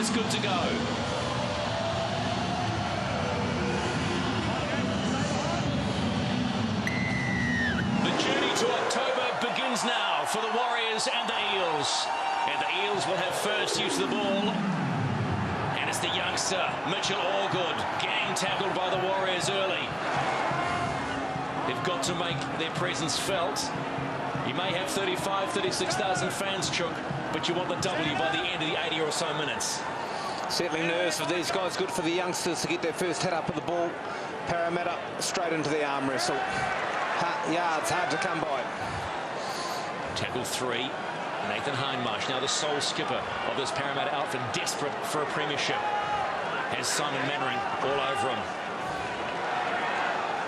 almost good to go. The journey to October begins now for the Warriors and the Eels. And the Eels will have first use of the ball. And it's the youngster, Mitchell Allgood, gang tackled by the Warriors early. They've got to make their presence felt. You may have 36,000 fans, Chook, but you want the W by the end of the 80 or so minutes. Settling nerves for these guys, good for the youngsters to get their first hit up at the ball. Parramatta straight into the arm wrestle. Yards hard to come by. Tackle 3. Nathan Hindmarsh, now the sole skipper of this Parramatta outfit, desperate for a premiership. Has Simon Mannering all over him.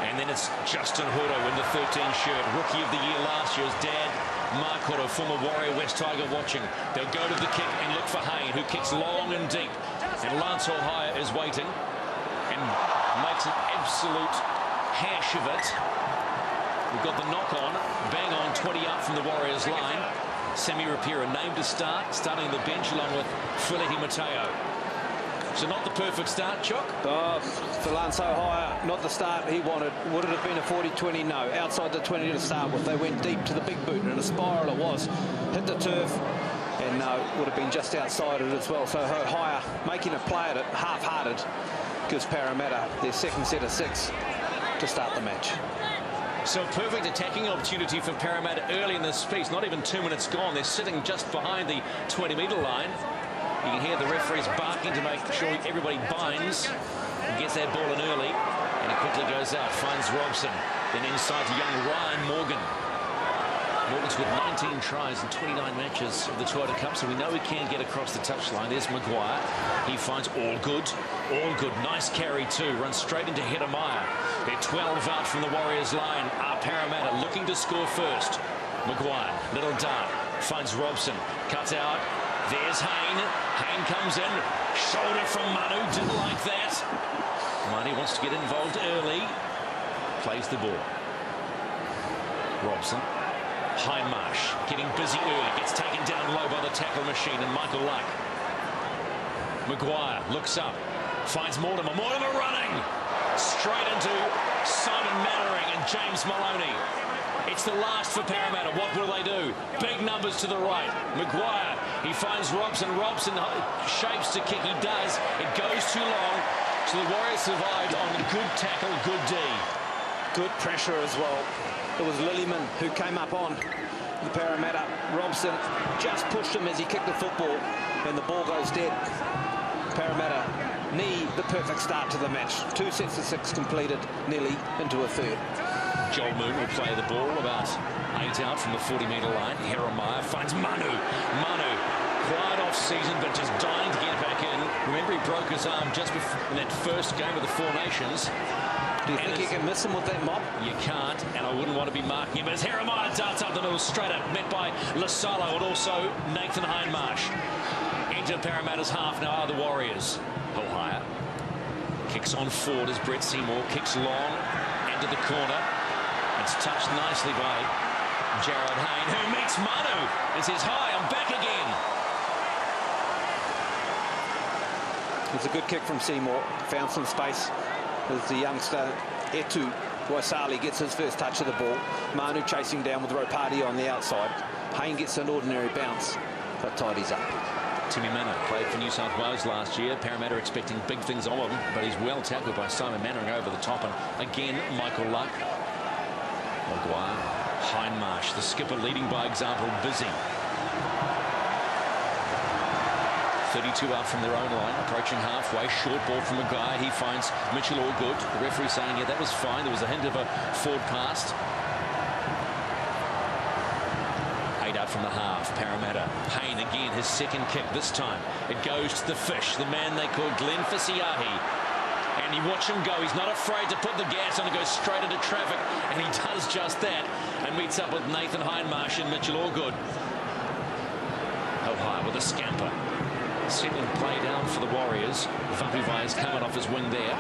And then it's Justin Hutto in the 13 shirt, rookie of the year last year. His dad, Mark Hutto, former Warrior West Tiger, watching. They'll go to the kick and look for Hayne, who kicks long and deep. And Lance Hall-Hire is waiting and makes an absolute hash of it. We've got the knock on, bang on, 20 up from the Warriors line. Sammy Rapira named to start, starting the bench along with Fileti Mateo. So not the perfect start, Chuck. Oh, for Lance O'Hire, not the start he wanted. Would it have been a 40-20? No. Outside the 20 to start with. They went deep to the big boot, and a spiral it was. Hit the turf, and no, would have been just outside it as well. So O'Hire making a play at it, half-hearted, gives Parramatta their second set of 6 to start the match. So perfect attacking opportunity for Parramatta early in this piece. Not even 2 minutes gone. They're sitting just behind the 20-metre line. You can hear the referees barking to make sure everybody binds and gets that ball in early. And it quickly goes out, finds Robson. Then inside to young Ryan Morgan. Morgan's got 19 tries in 29 matches of the Toyota Cup, so we know he can get across the touchline. There's Maguire. He finds Allgood. Allgood, nice carry too. Runs straight into Hedemeier. They're 12 out from the Warriors line. Parramatta looking to score first. Maguire, little dart. Finds Robson. Cuts out. There's Hayne. Hayne comes in. Shoulder from Manu. Didn't like that. Manu wants to get involved early. Plays the ball. Robson. Hindmarsh getting busy early. Gets taken down low by the tackle machine and Michael Luck. Maguire looks up. Finds Mortimer. Mortimer running. Straight into Simon Mannering and James Maloney. It's the last for Parramatta. What will they do? Big numbers to the right. Maguire, he finds Robson. Robson shapes to kick. He does. It goes too long. So the Warriors survived on a good tackle, good D. Good pressure as well. It was Lillyman who came up on the Parramatta. Robson just pushed him as he kicked the football, and the ball goes dead. Parramatta need the perfect start to the match. 2 sets of 6 completed, nearly into a third. Joel Moon will play the ball about 8 out from the 40-metre line. Hedemeier finds Manu. Manu, quiet off-season, but just dying to get back in. Remember, he broke his arm just before in that first game of the Four Nations. Do you think you can miss him with that mop? You can't, and I wouldn't want to be marking him. As Hedemeier darts up the middle straight up, met by Lasalo and also Nathan Hindmarsh. Into Parramatta's half now are the Warriors. Hall-Hire kicks on forward as Brett Seymour kicks long into the corner. It's touched nicely by Jared Hayne, who meets Manu and says, "Hi, I'm back again." It's a good kick from Seymour. Found some space as the youngster Etu Waisali gets his first touch of the ball. Manu chasing down with Ropati on the outside. Hayne gets an ordinary bounce, but tidies up. Timmy Mannering played for New South Wales last year. Parramatta expecting big things of him, but he's well tackled by Simon Mannering over the top. And again, Michael Luck. Maguire, Hindmarsh, the skipper leading by example, busy. 32 out from their own line, approaching halfway. Short ball from Maguire. He finds Mitchell Allgood. The referee saying, yeah, that was fine. There was a hint of a forward pass. 8 out from the half. Parramatta. Hayne again, his second kick this time. It goes to the fish, the man they call Glenn Fisiahi. And you watch him go. He's not afraid to put the gas on and go straight into traffic. And he does just that. And meets up with Nathan Hindmarsh and Mitchell Allgood. O'Hire with a scamper. Settling play down for the Warriors. Vapuvai's coming off his wing there.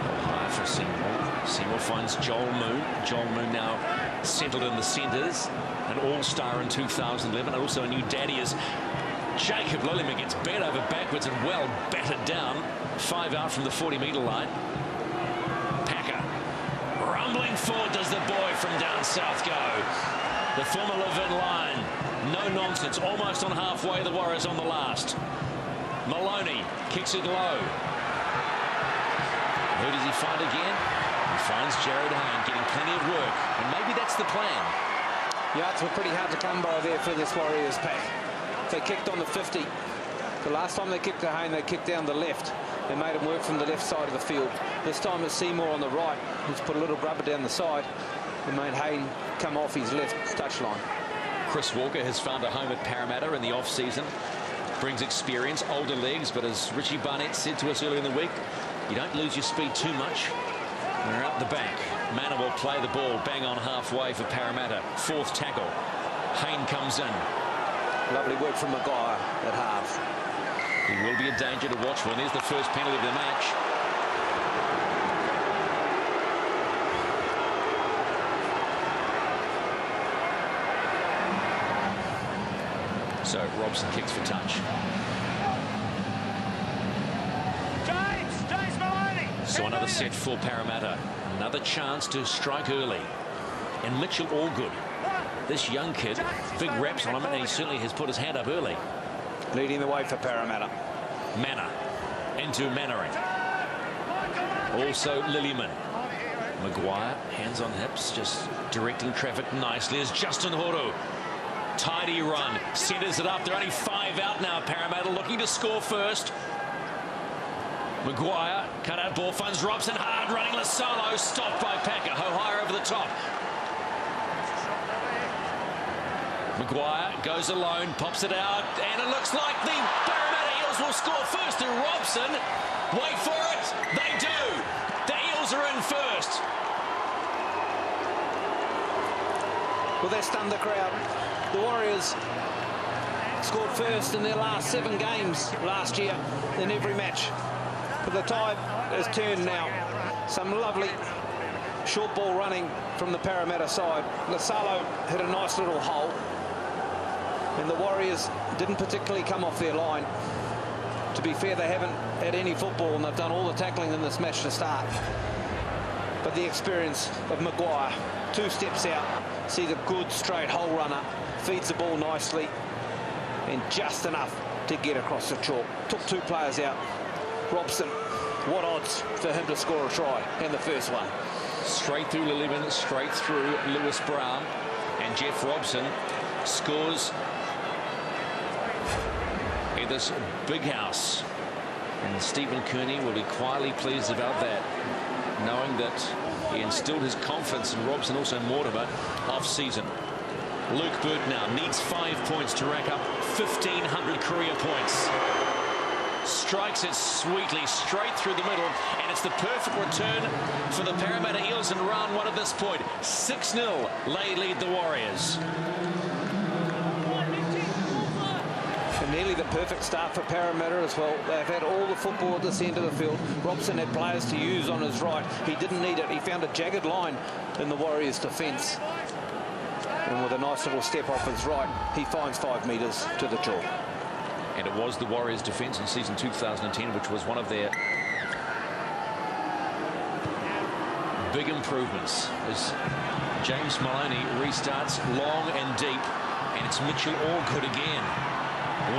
O'Hire for Seymour. Seymour finds Joel Moon. Joel Moon now settled in the centres, an all-star in 2011, and also a new daddy as Jacob Lilliman gets bent over backwards and well battered down. 5 out from the 40-metre line. Packer rumbling forward does the boy from down south go. The former live-in line. No nonsense. Almost on halfway. The Warriors on the last. Maloney kicks it low. Who does he find again? He finds Jared Hayne getting plenty of work. And maybe that's the plan. Yards were pretty hard to come by there for this Warriors pack. They kicked on the 50. The last time they kicked to Hayne, they kicked down the left. They made him work from the left side of the field. This time it's Seymour on the right, who's put a little rubber down the side and made Hayne come off his left touchline. Chris Walker has found a home at Parramatta in the off-season. Brings experience, older legs, but as Richie Barnett said to us earlier in the week, you don't lose your speed too much when you're up the back. Manor will play the ball bang on halfway for Parramatta. 4th tackle. Hayne comes in. Lovely work from Maguire at half. He will be a danger to watch when there's the first penalty of the match. So Robson kicks for touch. James Maloney. So another set for Parramatta. Another chance to strike early. And Mitchell Allgood. This young kid, big reps on him, and he certainly has put his hand up early. Leading the way for Parramatta. Manor into Mannering. Also Lilliman. Maguire, hands on hips, just directing traffic nicely as Justin Horo. Tidy run, centres it up. They're only 5 out now, Parramatta looking to score first. Maguire, cut out ball, finds Robson, hard running Lasolo, stopped by Packer. Hohire over the top. Maguire goes alone, pops it out, and it looks like the Parramatta Eels will score first to Robson. Wait for it, they do. The Eels are in first. Well, they stunned the crowd. The Warriors scored first in their last 7 games last year in every match. But the tide has turned now. Some lovely short ball running from the Parramatta side. Lasalo hit a nice little hole. And the Warriors didn't particularly come off their line. To be fair, they haven't had any football and they've done all the tackling in this match to start. But the experience of Maguire, 2 steps out, sees a good straight hole runner, feeds the ball nicely and just enough to get across the chalk. Took 2 players out. Robson, what odds for him to score a try in the first one? Straight through Lilliman, straight through Lewis Brown, and Jeff Robson scores in this big house. And Stephen Kearney will be quietly pleased about that, knowing that he instilled his confidence in Robson, also Mortimer, off-season. Luke Burt now needs 5 points to rack up 1,500 career points. Strikes it sweetly straight through the middle, and it's the perfect return for the Parramatta Eels in round 1 at this point. 6-0, they lead the Warriors. And nearly the perfect start for Parramatta as well. They've had all the football at this end of the field. Robson had players to use on his right. He didn't need it. He found a jagged line in the Warriors' defence. And with a nice little step off his right, he finds 5 metres to the chalk. And it was the Warriors' defence in season 2010, which was one of their big improvements, as James Maloney restarts long and deep, and it's Mitchell Allgood again.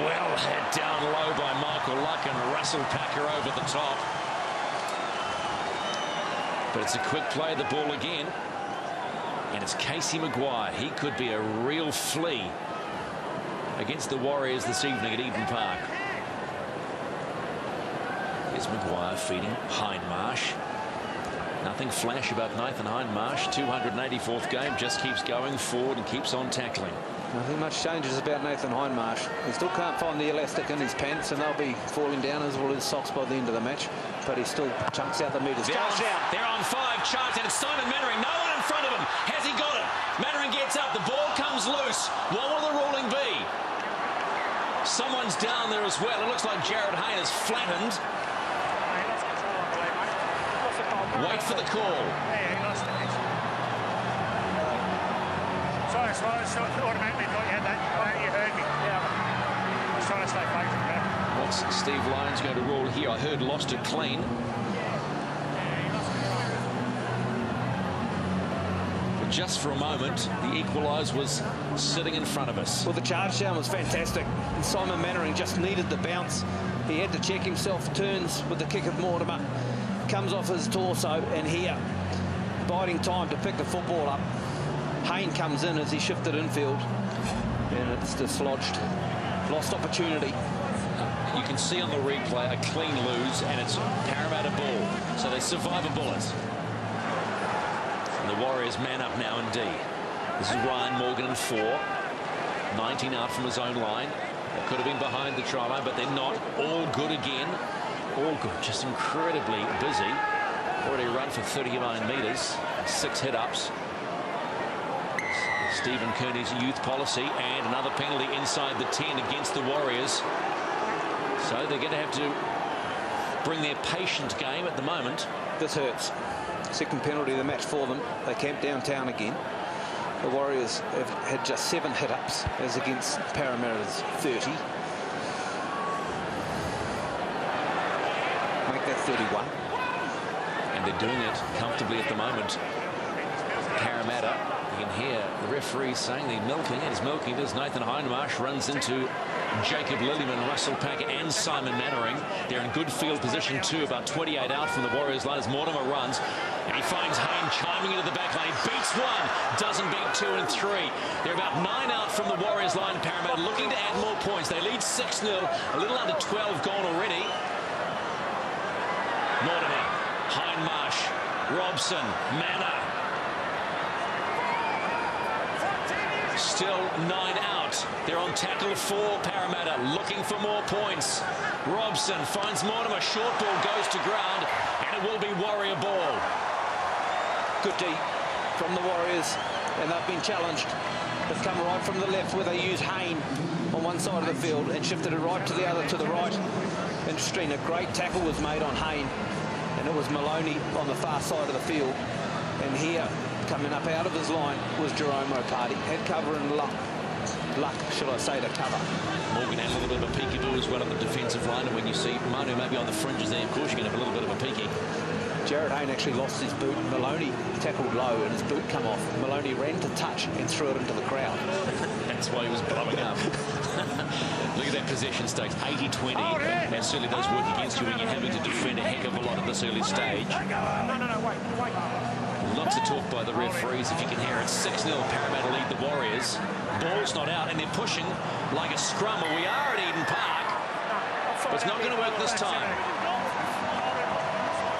Well had down low by Michael Luck and Russell Packer over the top. But it's a quick play of the ball again. And it's Casey Maguire. He could be a real flea against the Warriors this evening at Eden Park. Here's Maguire feeding Hindmarsh. Nothing flash about Nathan Hindmarsh. 284th game, just keeps going forward and keeps on tackling. Nothing much changes about Nathan Hindmarsh. He still can't find the elastic in his pants, and they'll be falling down as well as socks by the end of the match. But he still chunks out the metres. They're on 5 charts, and it's Simon Mannering. No one in front of him. Has he got it? Mannering gets up. The ball comes loose. What will the ruling be? Someone's down there as well. It looks like Jared Hayne is flattened. Wait for the call. Sorry, I automatically thought you had that. I know you heard me. Yeah. I was trying to stay focused, man. What's Steve Lyons going to rule here? I heard lost it clean. But just for a moment, the equaliser was sitting in front of us. Well, the charge down was fantastic. And Simon Mannering just needed the bounce. He had to check himself, turns with the kick of Mortimer, comes off his torso, and here, biding time to pick the football up. Hayne comes in as he shifted infield, and it's dislodged. Lost opportunity. You can see on the replay a clean lose, and it's Parramatta ball. So they survive a bullet. And the Warriors man up now in D. This is Ryan Morgan in 4. 19 out from his own line. They could have been behind the try line, but they're not. All good again. All good. Just incredibly busy. Already run for 39 metres. 6 hit-ups. Stephen Kearney's youth policy, and another penalty inside the 10 against the Warriors. So they're going to have to bring their patient game at the moment. This hurts. Second penalty of the match for them. They camp downtown again. The Warriors have had just 7 hit-ups as against Parramatta's 30. Make that 31. And they're doing it comfortably at the moment. Parramatta, you can hear the referee saying they're milking it. He's milking it as Nathan Hindmarsh runs into Jacob Lillyman, Russell Packer and Simon Mannering. They're in good field position too, about 28 out from the Warriors line as Mortimer runs. And he finds Hayne chiming into the back line. He beats 1, doesn't beat 2 and 3. They're about 9 out from the Warriors line. Parramatta looking to add more points. They lead 6-0, a little under 12 gone already. Mortimer, Hindmarsh, Robson, Manor. Still 9 out. They're on tackle 4, Parramatta, looking for more points. Robson finds Mortimer. Short ball goes to ground, and it will be Warrior ball. Good D from the Warriors, and they've been challenged. They've come right from the left where they use Hayne on one side of the field and shifted it right to the other, to the right. Interesting, a great tackle was made on Hayne, and it was Maloney on the far side of the field. And here, coming up out of his line, was Jerome O'Party. Had cover and luck, should I say, to cover. Morgan had a little bit of a peekaboo as well at the defensive line, and when you see Manu maybe on the fringes there, of course you're going to have a little bit of a peeky. Jared Hayne actually lost his boot. Maloney tackled low and his boot come off. Maloney ran to touch and threw it into the crowd. That's why he was blowing up. Look at that possession stakes, 80-20. That certainly does work against you when you're having to defend a heck of a lot at this early stage. No, wait. Lots of talk by the referees, if you can hear it. 6-0, Parramatta lead the Warriors. Ball's not out, and they're pushing like a scrum. We are at Eden Park, but it's not going to work this time.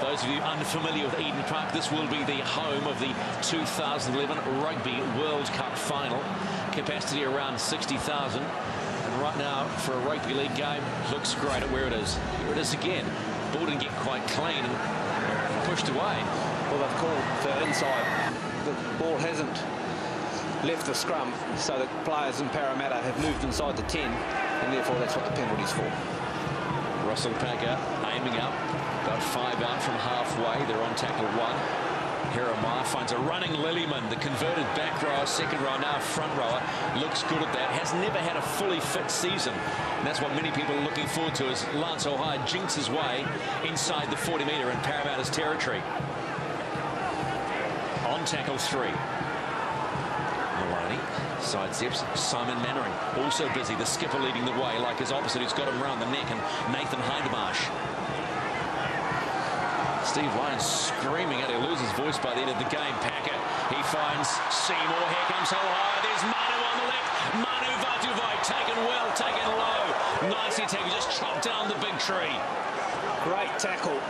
Those of you unfamiliar with Eden Park, this will be the home of the 2011 Rugby World Cup final. Capacity around 60,000. And right now, for a rugby league game, looks great at where it is. Here it is again. Ball didn't get quite clean and pushed away. Well, they've called for inside. The ball hasn't left the scrum, so the players in Parramatta have moved inside the 10, and therefore that's what the penalty's for. Russell Packer aiming up. Got 5 out from halfway. They're on tackle 1. Jeremiah finds a running Lillyman, the converted back rower, second rower, now front rower. Looks good at that. Has never had a fully fit season. And that's what many people are looking forward to as Lance O'Hire jinks his way inside the 40-metre in Parramatta's territory. On tackle 3. Maloney sidesteps. Simon Mannering also busy. The skipper leading the way like his opposite, who's got him round the neck, and Nathan Hindmarsh. Steve Lyons screaming out. He'll lose his voice by the end of the game. Packer, he finds Seymour. Here comes O'Hire. There's Manu on the left. Manu Vatuvai taken well, taken low. Nicely taken, just chopped down the big tree. Great tackle,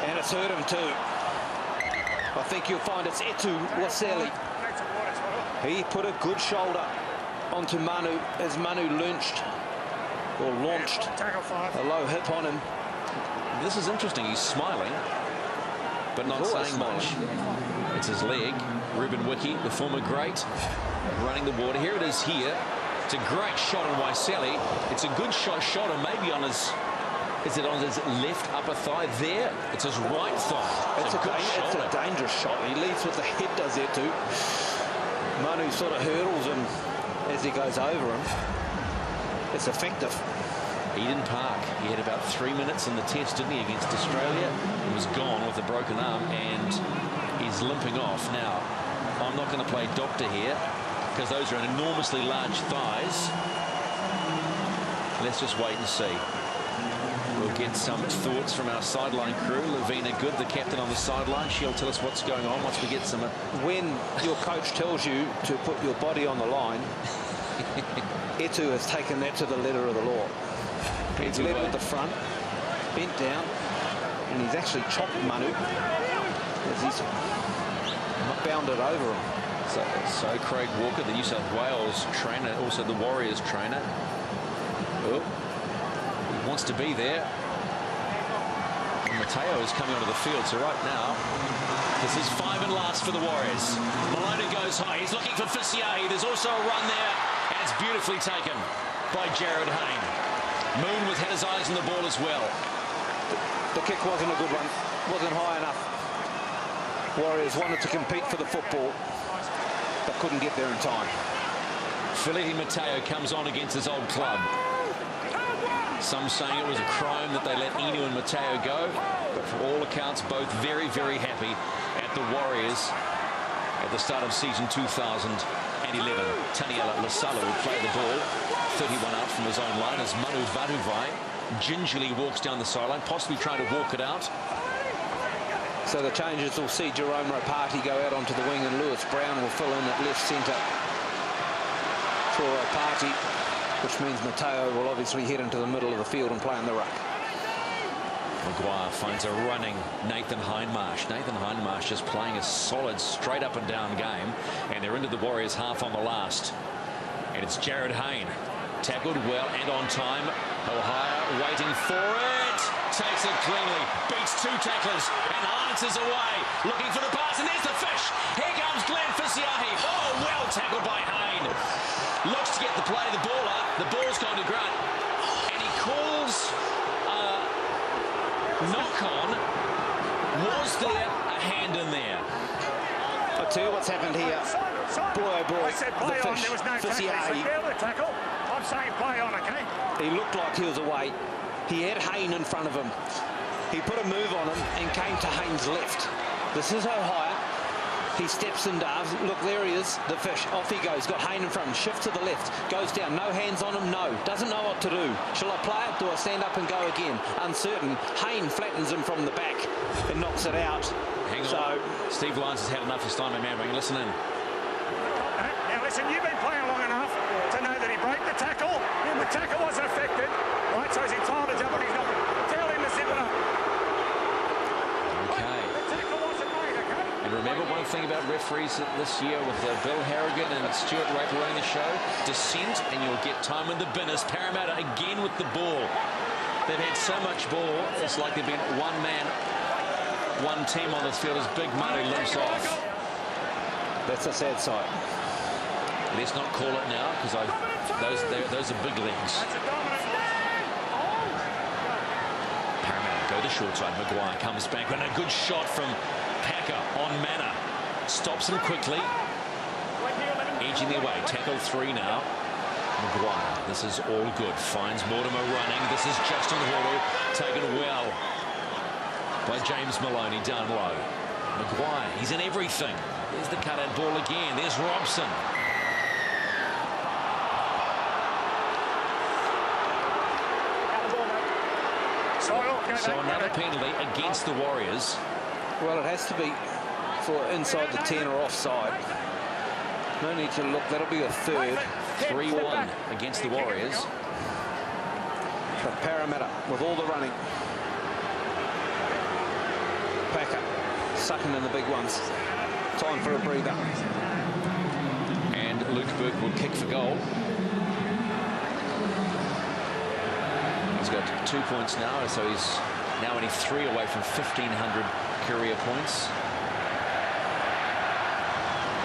and it's hurt him too. I think you'll find it's Etu Waseli. He put a good shoulder onto Manu as Manu launched a low hip on him. This is interesting. He's smiling, but not saying much. It's his leg. Ruben Wiki, the former great, running the water. Here it is here. It's a great shot on Waseli. It's a good shot on maybe on his... Is it on his left upper thigh? There, it's his right thigh. It's a dangerous shot. He leads with the head, does it too. Manu sort of hurdles him as he goes over him. It's effective. Eden Park, he had about 3 minutes in the test, didn't he, against Australia? He was gone with a broken arm, and he's limping off. Now, I'm not going to play doctor here, because those are enormously large thighs. Let's just wait and see. We'll get some thoughts from our sideline crew. Lavina Good, the captain on the sideline. She'll tell us what's going on once we get some... When your coach tells you to put your body on the line, Etu has taken that to the letter of the law. He's led with the front, bent down, and he's actually chopped Manu as he's bounded over him. So Craig Walker, the New South Wales trainer, also the Warriors trainer. Oh, he wants to be there. And Mateo is coming onto the field, so right now, this is 5 and last for the Warriors. Maloney goes high. He's looking for Fissier. There's also a run there, and it's beautifully taken by Jared Hayne. Moon had his eyes on the ball as well. The kick wasn't a good one. Wasn't high enough. Warriors wanted to compete for the football, but couldn't get there in time. Felipe Mateo comes on against his old club. Some saying it was a crime that they let Inu and Mateo go, but from all accounts, both very, very happy at the Warriors at the start of season 2011. Taniela Lasala will play the ball, 31 out from his own line as Manu Vaduvai gingerly walks down the sideline, possibly trying to walk it out. So the changes will see Jerome Ropati go out onto the wing, and Lewis Brown will fill in at left centre for Ropati, which means Mateo will obviously head into the middle of the field and play on the ruck. Maguire finds a running Nathan Hindmarsh. Nathan Hindmarsh just playing a solid straight up and down game, and they're into the Warriors half on the last. And it's Jared Hayne, tackled well and on time. Ohio waiting for it, takes it cleanly, beats 2 tacklers and answers away, looking for the pass, and there's the fish. Here comes Glenn Fissiahi. Oh, well tackled by Hayne. Looks to get the play, the ball up, the ball's going to Grant, and he calls knock on. Was there a hand in there? I'll tell you what's happened here. Boy, oh boy, I said play the on, fish, there was no tackle. I'm saying play on, okay? He looked like he was away. He had Hayne in front of him. He put a move on him and came to Hayne's left. This is Ohio. He steps and dives. Look, there he is, the fish. Off he goes. Got Hayne in front of him. Shift to the left. Goes down. No hands on him. No. Doesn't know what to do. Shall I play it? Do I stand up and go again? Uncertain. Hayne flattens him from the back and knocks it out. Hang on. Steve Lyons has had enough of Steinman Manring. Listen in. Now listen, you've been playing long enough to know that he broke the tackle. The tackle wasn't affected. Right, so he's entitled to jump, but he's not. Tell him to zip it up. Okay. The tackle wasn't made, okay? And remember one thing about referees this year with Bill Harrigan and Stuart Raper running the show: descent, and you'll get time in the binners. Parramatta again with the ball. They've had so much ball, it's like they've been one man, one team on this field as Big Manu limps off. That's a sad sight. Let's not call it now, because those are big legs. Parramatta go the short side. Maguire comes back, and a good shot from Packer on Manor. Stops him quickly. Edging their way. Tackle 3 now. Maguire, this is all good. Finds Mortimer running. This is Justin Hulu, taken well by James Maloney down low. Maguire, he's in everything. There's the cutout ball again. There's Robson. So another penalty against the Warriors. Well, it has to be for inside the 10 or offside. No need to look. That'll be a third. 3-1 against the Warriors. But Parramatta with all the running. Packer sucking in the big ones. Time for a breather. And Luke Burke will kick for goal. He's got 2 points now, so he's now only 3 away from 1,500 career points.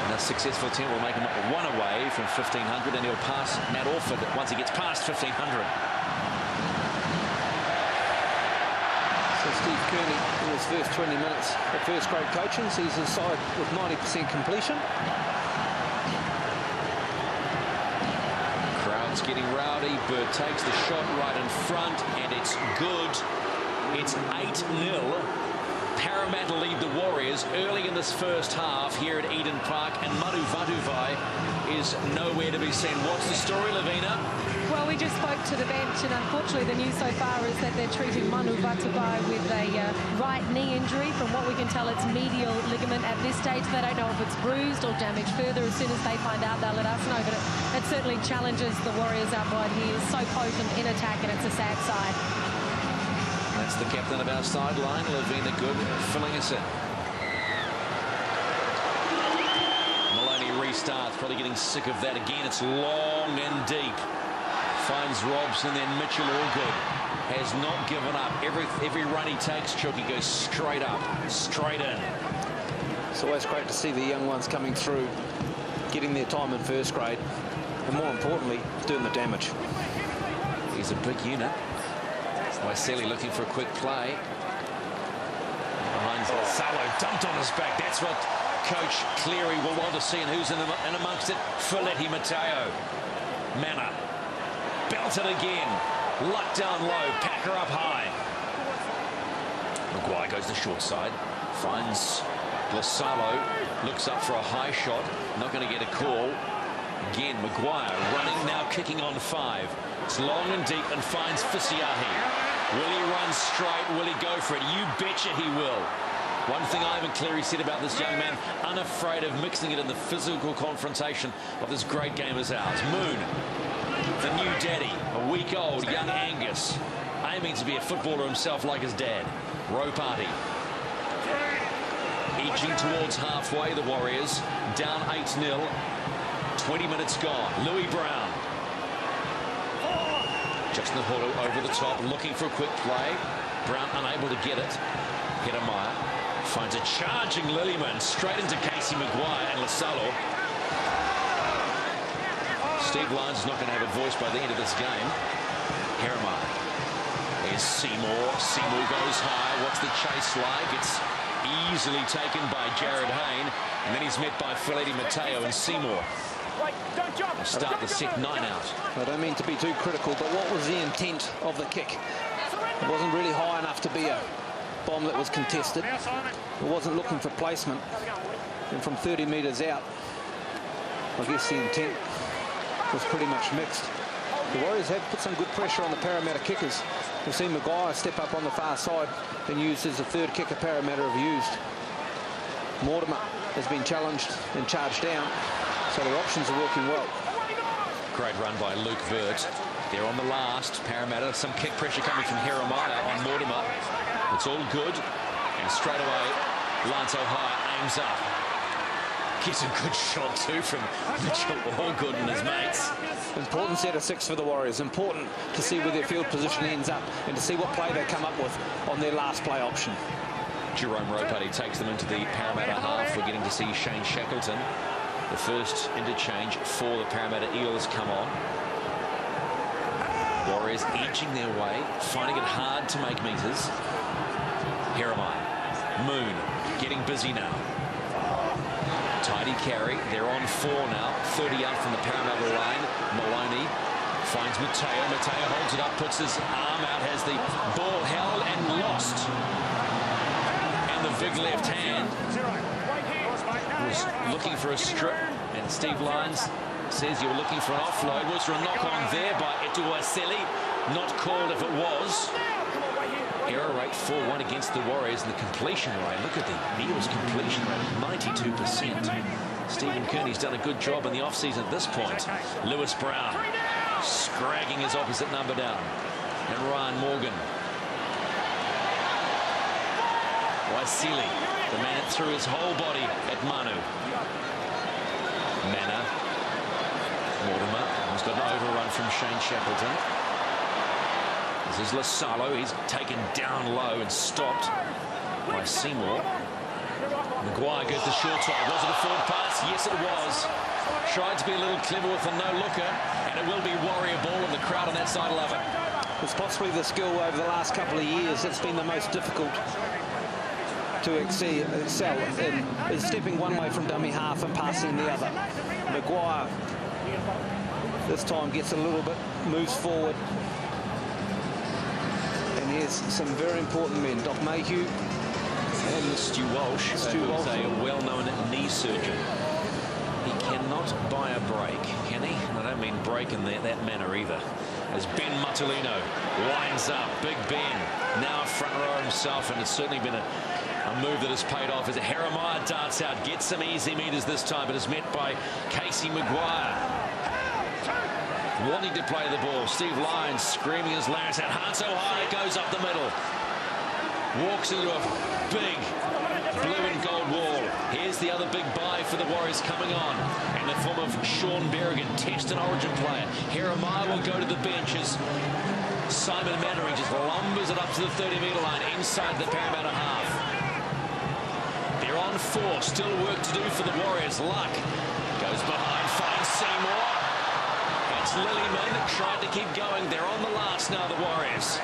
And a successful team will make him 1 away from 1,500, and he'll pass Matt Orford once he gets past 1,500. So Steve Kearney, in his first 20 minutes of first-grade coaching, sees his side with 90% completion. getting rowdy. Bird takes the shot right in front, and it's good. It's 8-0. Parramatta lead the Warriors early in this first half here at Eden Park, and Manu Vatuvai is nowhere to be seen. What's the story, Lavina? Well, we just spoke to the bench, and unfortunately the news so far is that they're treating Manu Vatuvai with a right knee injury. From what we can tell, it's medial ligament at this stage. They don't know if it's bruised or damaged further. As soon as they find out, they'll let us know. But it certainly challenges the Warriors out wide. He is so potent in attack, and it's a sad side. That's the captain of our sideline, Lavina Good, filling us in. Maloney restarts, probably getting sick of that again. It's long and deep. Finds Robson, then Mitchell Allgood. Has not given up. Every run he takes, Chucky goes straight up, straight in. It's always great to see the young ones coming through, getting their time in first grade, and more importantly, doing the damage. He's a big unit. Waiseli looking for a quick play. Behind Salo, dumped on his back. That's what Coach Cleary will want to see, and who's in amongst it? Filetti Mateo. Manna. Belted again. Luck down low. Packer up high. Maguire goes the short side. Finds Lasalo. Looks up for a high shot. Not going to get a call. Again, Maguire running now, kicking on 5. It's long and deep and finds Fisiahi. Will he run straight? Will he go for it? You betcha he will. One thing Ivan Cleary said about this young man, unafraid of mixing it in the physical confrontation of this great game as ours. Moon, the new daddy, a week old, young Angus, aiming to be a footballer himself like his dad. Ropati. Edging towards halfway, the Warriors, down 8-0. 20 minutes gone. Louis Brown. Justin Horo over the top, looking for a quick play. Brown unable to get it. Hedemeier finds a charging Lillyman straight into Casey Maguire and Lasalo. Steve Lyons is not going to have a voice by the end of this game. Hedemeier. Here's Seymour. Seymour goes high. What's the chase like? It's easily taken by Jared Hayne, and then he's met by Filetti Mateo and Seymour. Start the set 9 out. I don't mean to be too critical, but what was the intent of the kick? It wasn't really high enough to be a bomb that was contested. It wasn't looking for placement. And from 30 metres out, I guess the intent was pretty much mixed. The Warriors have put some good pressure on the Parramatta kickers. We've seen Maguire step up on the far side and used as the third kicker Parramatta have used. Mortimer has been challenged and charged down, so their options are working well. Great run by Luke Vert. They're on the last. Parramatta, some kick pressure coming from Hedemeier on Mortimer. It's all good. And straight away, Lance O'Hire aims up. Gets a good shot too from Mitchell Allgood and his mates. Important set of 6 for the Warriors. Important to see where their field position ends up and to see what play they come up with on their last play option. Jerome Ropati takes them into the Parramatta half. We're getting to see Shane Shackleton. The first interchange for the Parramatta Eels come on. Warriors edging their way, finding it hard to make metres. Hedemeier. Moon getting busy now. Tidy carry. They're on 4 now. 30 out from the Parramatta line. Maloney finds Mateo. Mateo holds it up, puts his arm out, has the ball held and lost. And the big left hand was looking for a strip, and Steve Lyons says you're looking for an offload. Was there a knock on there by Etuaseli? Not called if it was. Error rate 4-1 against the Warriors, and the completion rate. Look at the Eels completion rate, 92%. Stephen Kearney's done a good job in the offseason at this point. Lewis Brown scragging his opposite number down. And Ryan Morgan. Waiseli, the man that threw his whole body at Manu. Manna. Mortimer has got an overrun from Shane Shackleton. This is Lasalo. He's taken down low and stopped by Seymour. Maguire goes the short side. Was it a forward pass? Yes, it was. Tried to be a little clever with a no-looker, and it will be Warrior ball, and the crowd on that side love it. It's possibly the skill over the last couple of years that's been the most difficult to excel in, is stepping one way from dummy half and passing the other. Maguire This time gets a little bit, moves forward. And here's some very important men. Doc Mayhew. And Stu Walsh, who's a well-known knee surgeon. He cannot buy a break, can he? And I don't mean break in that manner either. As Ben Mutolino winds up, Big Ben, now front row himself, and it's certainly been a move that has paid off as Jeremiah darts out, gets some easy meters this time, but is met by Casey Maguire. Wanting to play the ball, Steve Lyons screaming his loudest out, heart so high, it goes up the middle. Walks into a big blue and gold wall. Here's the other big buy for the Warriors coming on in the form of Sean Berrigan, Test and Origin player. Jeremiah will go to the bench as Simon Mannering just lumbers it up to the 30-metre line inside the Parramatta half. They're on 4, still work to do for the Warriors. Luck goes behind, finds Seymour. It's Lillyman tried to keep going. They're on the last now, the Warriors.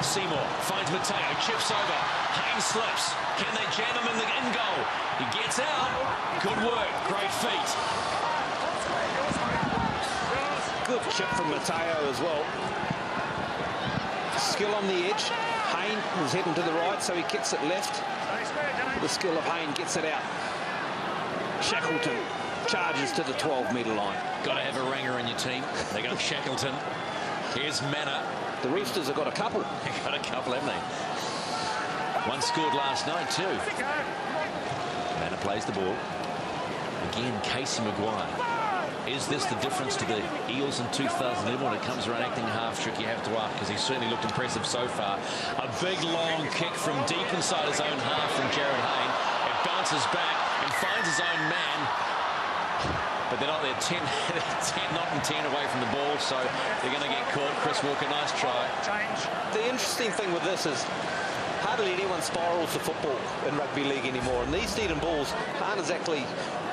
Seymour finds Mateo, chips over, Haynes slips. Can they jam him in the in goal? He gets out. Good work, great feet. Good chip from Mateo as well. Skill on the edge. Hayne was heading to the right, so he kicks it left. The skill of Hayne gets it out. Shackleton charges to the 12-metre line. Got to have a ringer in your team. They got Shackleton. Here's Manor. The Roosters have got a couple. They've got a couple, haven't they? One scored last night too. Manor plays the ball. Again, Casey Maguire. Is this the difference to the Eels in 2011 when it comes around acting half trick? You have to ask, because he's certainly looked impressive so far. A big long kick from deep inside his own half from Jared Hayne. It bounces back and finds his own man. But they're not there. 10 not in 10 away from the ball, so they're going to get caught. Chris Walker, nice try. The interesting thing with this is hardly anyone spirals the football in rugby league anymore, and these Eden balls aren't exactly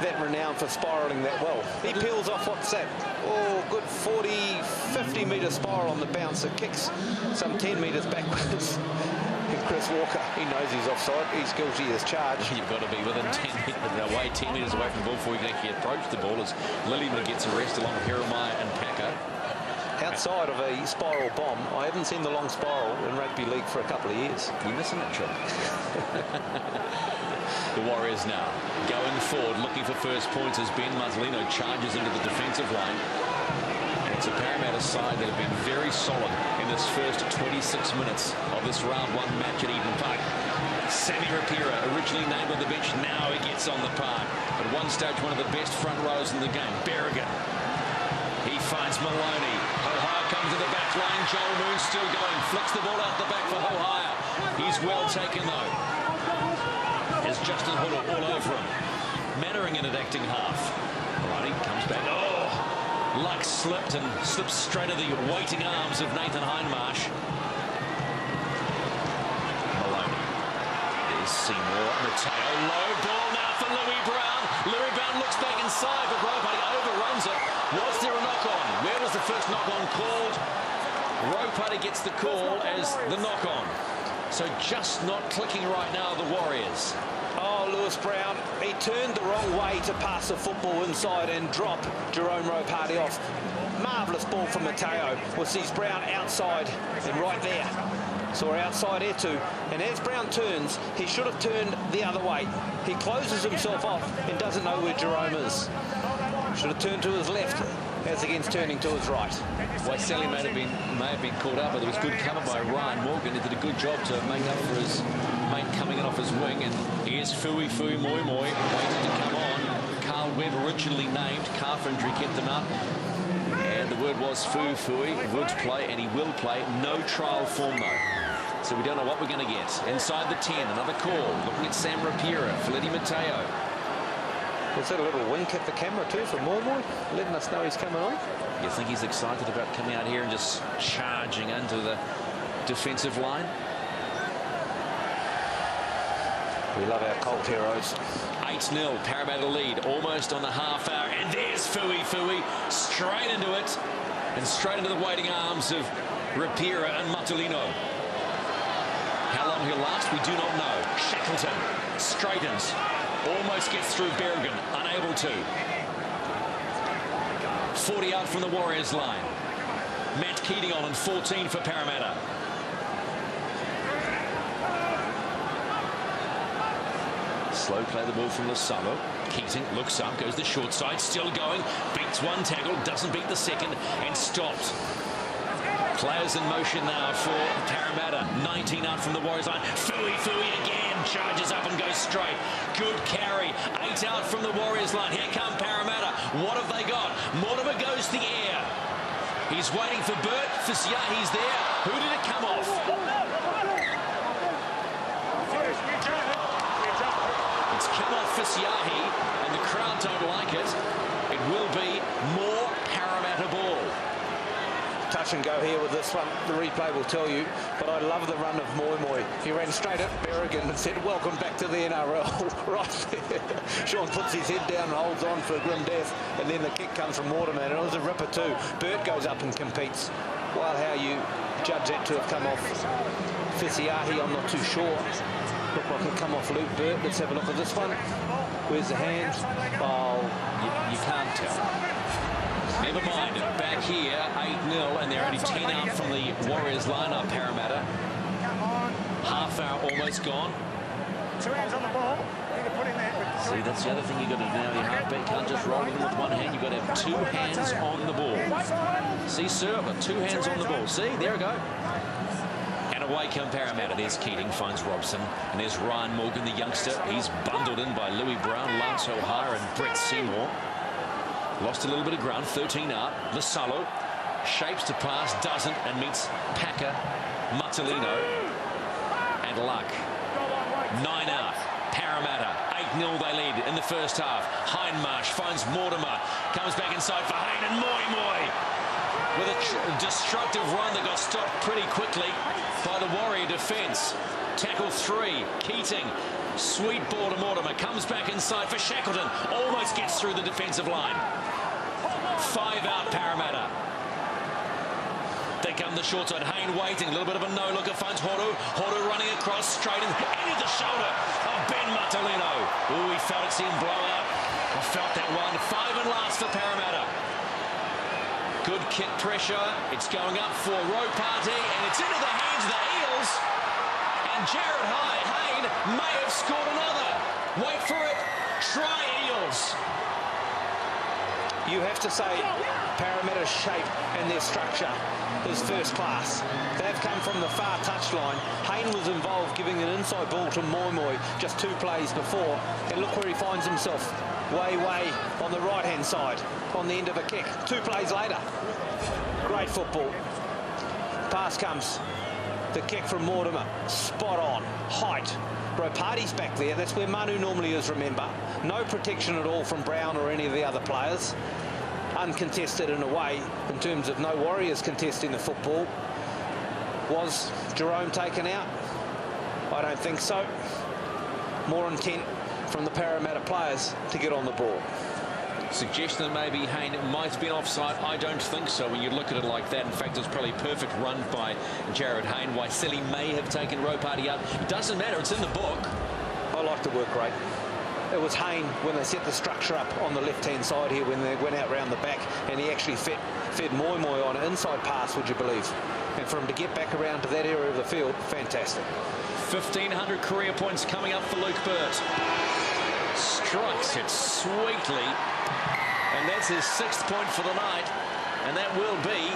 that renowned for spiralling that well. He peels off, what's that? Oh, good 40, 50-metre spiral on the bounce. It kicks some 10 metres backwards. Chris Walker, he knows he's offside. He's guilty as charged. You've got to be within 10 metres away from the ball before you can actually approach the ball, as Lillyman gets arrested along with Jeremiah and Packer. Outside of a spiral bomb, I haven't seen the long spiral in rugby league for a couple of years. You're missing it, Chip. The Warriors now going forward, looking for first points as Ben Mutolino charges into the defensive line. And it's a Parramatta side that have been very solid in this first 26 minutes of this round 1 match at Eden Park. Sammy Rapira, originally named on the bench, now he gets on the park. At one stage, one of the best front rows in the game. Berrigan. He finds Maloney. Ohio comes to the back line. Joel Moon still going. Flicks the ball out the back for Ohio. He's well taken, though. There's Justin Huddle all over him. Mannering in at acting half. Maloney comes back. Oh! Luck slipped and slips straight to the waiting arms of Nathan Hindmarsh. Maloney. There's Seymour. Mateo. Low ball now for Louis Brown. Louis Brown looks back inside, but Ropati overruns it. Was there a knock-on? Where was the first knock-on called? Ropati gets the call as the knock-on. So just not clicking right now, the Warriors. Oh, Lewis Brown, he turned the wrong way to pass the football inside and drop Jerome Ropati off. Marvellous ball from Mateo. We'll see Brown outside and right there. Saw outside there too. And as Brown turns, he should have turned the other way. He closes himself off and doesn't know where Jerome is. Should have turned to his left as against turning to his right. Waiseli may have been caught up, but there was good cover by Ryan Morgan. He did a good job to make up for his mate coming in off his wing. And here's Fui Moi Moi waiting to come on. Carl Webb originally named. Calf injury kept him out. And the word was Fui would play, and he will play. No trial form though. So we don't know what we're going to get. Inside the 10, another call. Looking at Sam Rapira, Felipe Mateo. Was that a little wink at the camera too for Moi Moi, letting us know he's coming on? You think he's excited about coming out here and just charging into the defensive line? We love our Colt heroes. 8-0, Parramatta lead, almost on the half hour. And there's Fui, straight into it. And straight into the waiting arms of Rapira and Mutolino. How long he'll last, we do not know. Shackleton straightens. Almost gets through Berrigan, unable to. 40 out from the Warriors line. Matt Keating on and 14 for Parramatta. Slow play the ball from Lasalo. Keating looks up, goes the short side, still going, beats one tackle, doesn't beat the second, and stopped. Players in motion now for Parramatta. 19 out from the Warriors line. Fui again, charges up and goes straight. Good carry. 8 out from the Warriors line. Here come Parramatta. What have they got? Mortimer goes the air. He's waiting for Burt. Fisiahi's there. Who did it come off? It's come off Fisiahi, and the crowd don't like it. It will be more Parramatta ball. Touch and go here with this one. The replay will tell you, but I love the run of Moi. He ran straight at Berrigan and said, "Welcome back to the NRL." Right there. Sean puts his head down and holds on for a grim death, and then the kick comes from Mortimer, and it was a ripper too. Burt goes up and competes. Well, how you judge that to have come off Fisiahi, I'm not too sure. Looked like it come off Luke Burt. Let's have a look at this one. Where's the hand? Oh, you can't tell. Never mind, back here, 8-0, and they're only 10 out from the Warriors line-up, Parramatta. Half hour almost gone. 2 hands on the ball. See, that's the other thing you've got to do now. Your halfback can't just roll it in with one hand. You've got to have 2 hands on the ball. See, sir, I've got 2 hands on the ball. See, there we go. And away come Parramatta. There's Keating, finds Robson. And there's Ryan Morgan, the youngster. He's bundled in by Louis Brown, Lance O'Hara, and Brett Seymour. Lost a little bit of ground, 13 out. Lasalo shapes to pass, doesn't, and meets Packer, Mutalino, and Luck. 9 out. Parramatta, 8-0 they lead in the first half. Hindmarsh finds Mortimer, comes back inside for Hayne, and Moi with a destructive run that got stopped pretty quickly by the Warrior defence. Tackle 3, Keating. Sweet ball to Mortimer, comes back inside for Shackleton, almost gets through the defensive line. 5 out Parramatta. They come the short side. Hayne waiting, a little bit of a no-looker, finds Horu. Horu running across, straight into the shoulder of Ben Mutalino. Ooh, he felt it, see him blow out. I felt that one. 5 and last for Parramatta. Good kick pressure. It's going up for Ropati, and it's into the hands of the Eels. And Jared Hayne may have scored another. Wait for it. Try Eels. You have to say Parramatta's shape and their structure is first class. They've come from the far touchline. Hayne was involved giving an inside ball to Moi just 2 plays before. And look where he finds himself. Way on the right-hand side on the end of a kick. 2 plays later. Great football. Pass comes. The kick from Mortimer. Spot on. Height. Ropati's back there. That's where Manu normally is, remember. No protection at all from Brown or any of the other players. Uncontested in a way, in terms of no Warriors contesting the football. Was Jerome taken out? I don't think so. More intent from the Parramatta players to get on the ball. Suggestion that maybe Hayne might have been offside. I don't think so when you look at it like that. In fact, it's probably a perfect run by Jared Hayne. Waiseli may have taken Ropati out. It doesn't matter. It's in the book. I like the work rate. It was Hayne when they set the structure up on the left-hand side here when they went out round the back, and he actually fed Moi on an inside pass, would you believe? And for him to get back around to that area of the field, fantastic. 1,500 career points coming up for Luke Burt. Strikes it sweetly. And that's his 6th point for the night. And that will be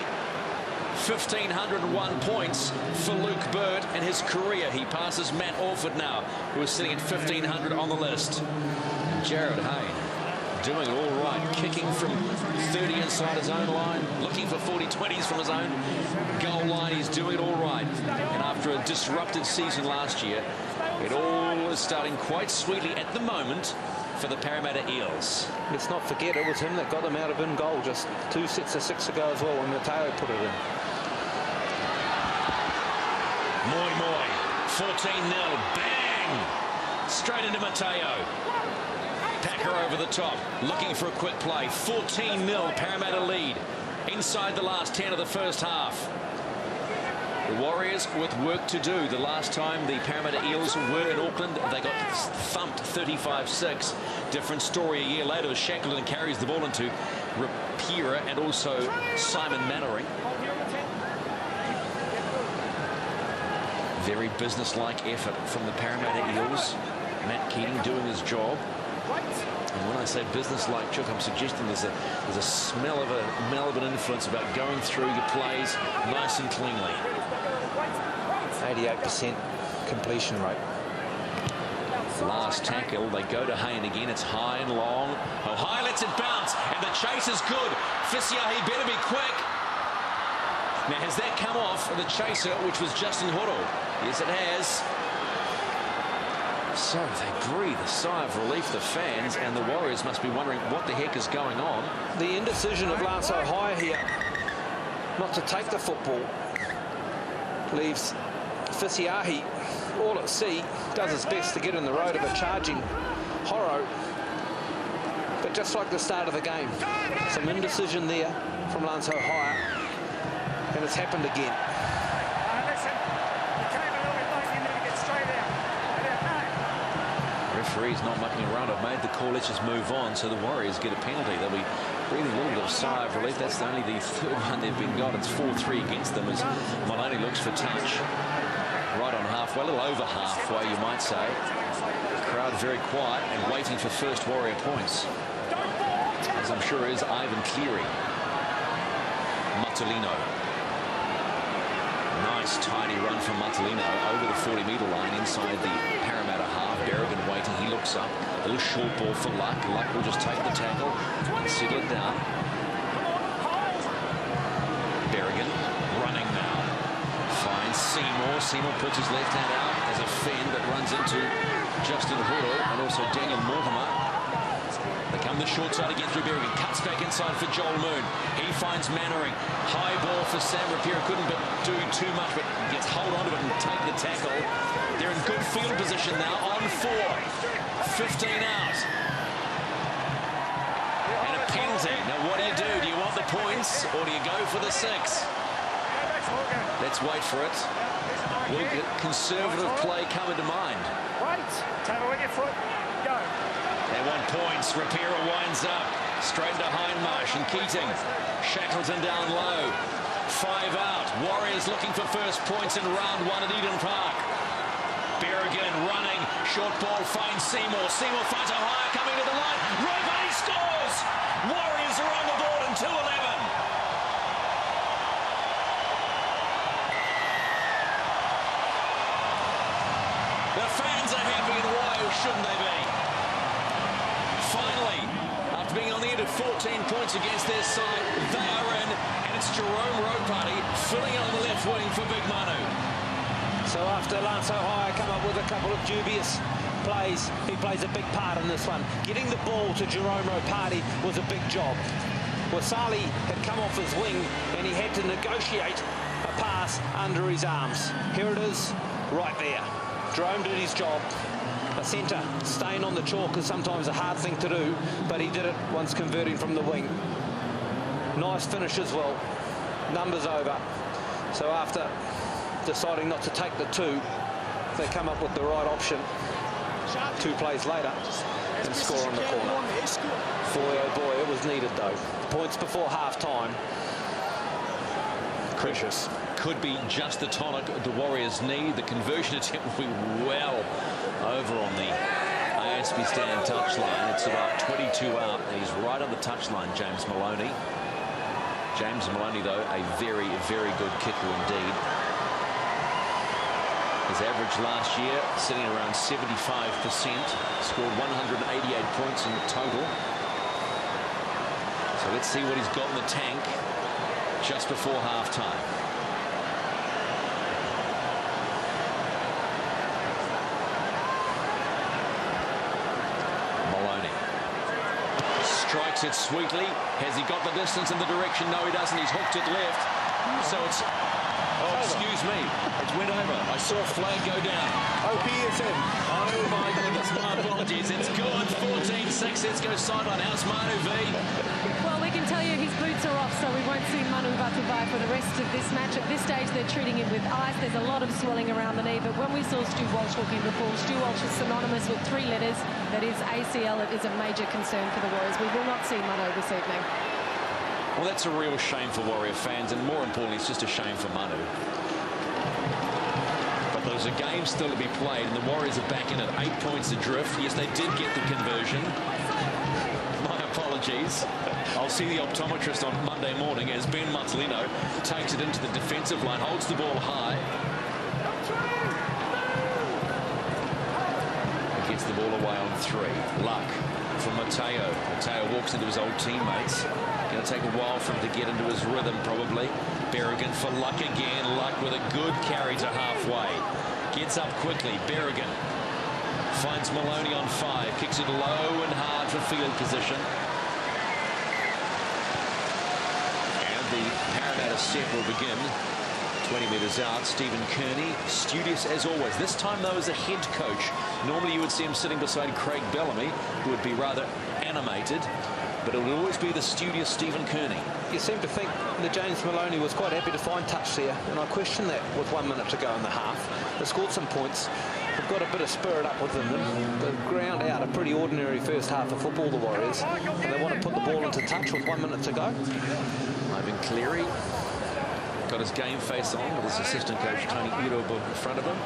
1,501 points for Luke Burt in his career. He passes Matt Orford now, who is sitting at 1,500 on the list. Jared Hayne doing all right. Kicking from 30 inside his own line. Looking for 40-20s from his own goal line. He's doing it all right. And after a disrupted season last year, it all is starting quite sweetly at the moment for the Parramatta Eels. Let's not forget it was him that got them out of in goal just 2 sets of 6 ago as well when Mateo put it in. Moi, 14-0, bang! Straight into Mateo. Packer over the top, looking for a quick play. 14-0, Parramatta lead. Inside the last 10 of the first half. The Warriors with work to do. The last time the Parramatta Eels were in Auckland, they got thumped 35-6. Different story a year later as Shackleton carries the ball into Rapira and also Simon Mannering. Very businesslike effort from the Parramatta Eels. Matt Keating doing his job. And when I say businesslike, Chuck, I'm suggesting there's a smell of a Melbourne influence about going through your plays nice and cleanly. 88% completion rate. Last tackle, they go to Hayne again. It's high and long. Oh, High lets it bounce, and the chase is good. Fisiahi better be quick. Now, has that come off the chaser, which was Justin Horo? Yes, it has. So they breathe a sigh of relief, the fans, and the Warriors must be wondering what the heck is going on. The indecision of Lance O'Hire here, not to take the football, leaves Fisiahi all at sea, does his best to get in the road of a charging Horo. But just like the start of the game, some indecision there from Lance O'Hire, and it's happened again. Referee's not mucking around. I've made the call. Let's just move on. So the Warriors get a penalty. They'll be breathing a little bit of sigh of relief. That's only the third one they've been got. It's 4-3 against them as Maloney looks for touch. Right on halfway, a little over halfway, you might say. The crowd very quiet and waiting for first Warrior points, as I'm sure is Ivan Cleary. Matulino. Nice tidy run from Matulino over the 40-metre line inside the Parramatta half. Berrigan waiting, he looks up. A little short ball for Luck. Luck will just take the tackle and settle it down. Berrigan running now. Finds Seymour. Seymour puts his left hand out as a fend that runs into Justin Horo and also Daniel Mortimer. They come the short side again through Berrigan. Cuts back inside for Joel Moon. He finds Mannering. High ball for Sam Rapira. Couldn't do too much, but gets hold on to it and take the tackle. They're in good field position now on 4. 15 out. And a penalty. Now what do? Do you want the points or do you go for the 6? Let's wait for it. Will conservative play come into mind? Wait. Tackle with your foot. Go. They want points. Rapira winds up. Straight into Hindmarsh and Keating. Shackleton down low. 5 out. Warriors looking for first points in round 1 at Eden Park. Berrigan running. Short ball finds Seymour. Seymour finds O'Hire coming to the line. Robey scores! Warriors are on the board in 2-11. The fans are happy, and why shouldn't they be? Finally, after being on the end of 14 points against their side, they are in, and it's Jerome Ropati filling on the left wing for Big Manu. So after Lance O'Hire come up with a couple of dubious plays, he plays a big part in this one. Getting the ball to Jerome Ropati was a big job. Wasali had come off his wing and he had to negotiate a pass under his arms. Here it is, right there. Jerome did his job. A centre staying on the chalk is sometimes a hard thing to do, but he did it once converting from the wing. Nice finish as well. Numbers over. So after deciding not to take the 2, they come up with the right option 2 plays later and score on the corner. Boy, oh boy, it was needed though. Points before half-time. Precious. Could be just the tonic the Warriors need. The conversion attempt will be well over on the ASB stand touchline. It's about 22 out, and he's right on the touchline, James Maloney. James Maloney, though, a very, very good kicker indeed. His average last year sitting around 75%, scored 188 points in total. So let's see what he's got in the tank just before half-time. Maloney strikes it sweetly. Has he got the distance in the direction? No, he doesn't. He's hooked it left. So it's... Oh, excuse me. It went over. I saw a flag go down. OPSM. Oh, my goodness. My apologies. It's good. 14-6. Let's go sideline. How's Manu V? Well, we can tell you his boots are off, so we won't see Manu Vatuvai for the rest of this match. At this stage, they're treating him with ice. There's a lot of swelling around the knee, but when we saw Stu Walsh walking before, Stu Walsh is synonymous with 3 letters. That is ACL. It is a major concern for the Warriors. We will not see Manu this evening. Well, that's a real shame for Warrior fans, and more importantly, it's just a shame for Manu. But there's a game still to be played, and the Warriors are back in at 8 points adrift. Yes, they did get the conversion. My apologies. I'll see the optometrist on Monday morning as Ben Martellino takes it into the defensive line, holds the ball high. Gets the ball away on 3. Luck from Mateo. Mateo walks into his old teammates. Going to take a while for him to get into his rhythm, probably. Berrigan for Luck again. Luck with a good carry to halfway. Gets up quickly. Berrigan finds Maloney on 5. Kicks it low and hard for field position. And the Parramatta set will begin. 20 metres out. Stephen Kearney, studious as always. This time, though, as a head coach. Normally, you would see him sitting beside Craig Bellamy, who would be rather animated. But it would always be the studious Stephen Kearney. You seem to think that James Maloney was quite happy to find touch there, and I question that with 1 minute to go in the half. They scored some points. They've got a bit of spirit up within them. They've ground out a pretty ordinary first half of football, the Warriors, and they want to put the ball into touch with 1 minute to go. Ivan Cleary got his game face on with his assistant coach Tony Irobo in front of him.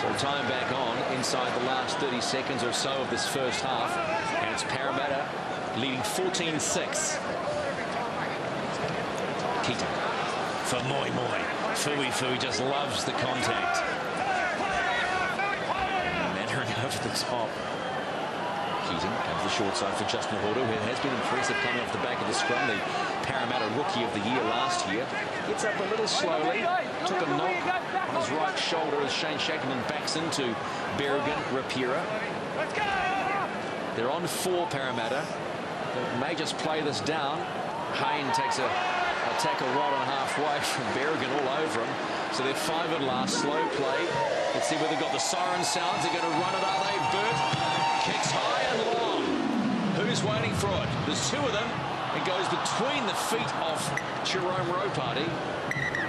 So time back on inside the last 30 seconds or so of this first half, and it's Parramatta leading 14-6. Keaton for Moi. Fui just loves the contact. Mannering over the top. Keating comes the short side for Justin Horder, who has been impressive coming off the back of the scrum. The Parramatta Rookie of the Year last year. Gets up a little slowly. Took a knock on his right shoulder as Shane Shackleton backs into Berrigan, Rapira. They're on 4 Parramatta. They may just play this down. Hayne takes a tackle right on halfway from Berrigan all over him. So they're 5 at last. Slow play. Let's see where they've got the siren sounds. They're going to run it, are they? Burt kicks high and long. Who's waiting for it? There's 2 of them. It goes between the feet of Jerome Ropati.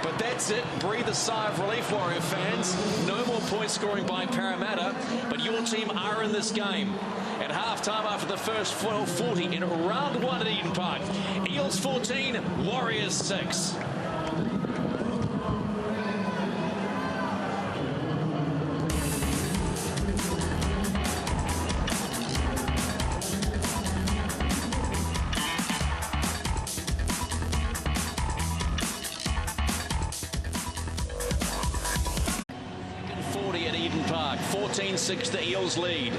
But that's it. Breathe a sigh of relief, Warrior fans. No more point scoring by Parramatta, but your team are in this game. At half-time after the first 40 in round 1 at Eden Park. Eels 14, Warriors 6. At Eden Park, 14-6 the Eels lead.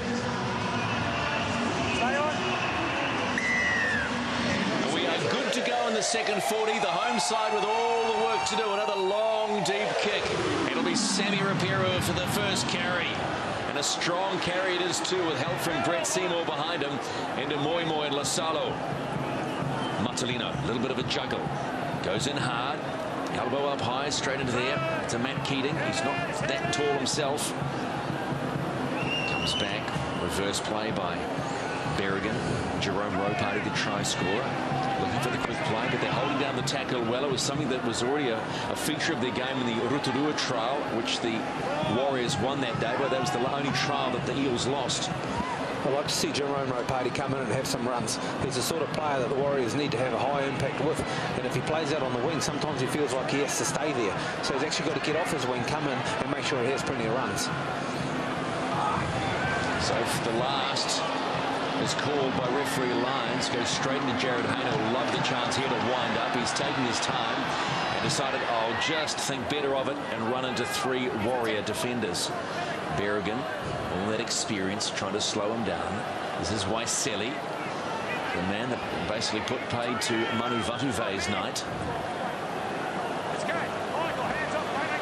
And we are good to go in the second 40. The home side with all the work to do. Another long, deep kick. It'll be Sammy Rapira for the first carry. And a strong carry it is too, with help from Brett Seymour behind him. Into Moi and Lasalo. Martellino, a little bit of a juggle. Goes in hard. Elbow up high, straight into there to Matt Keating. He's not that tall himself. Comes back, reverse play by Berrigan. Jerome Ropati, the try scorer. Looking for the quick play, but they're holding down the tackle well. It was something that was already a feature of their game in the Rotorua trial, which the Warriors won that day, but that was the only trial that the Eels lost. I'd like to see Jerome Ropati come in and have some runs. He's the sort of player that the Warriors need to have a high impact with. And if he plays out on the wing, sometimes he feels like he has to stay there. So he's actually got to get off his wing, come in and make sure he has plenty of runs. So the last is called by referee Lyons. Goes straight into Jared Hayne. Will love the chance here to wind up. He's taking his time and decided, I'll just think better of it and run into 3 Warrior defenders. Berrigan, all that experience, trying to slow him down. This is Waiselli, the man that basically put paid to Manu Vatuve's night.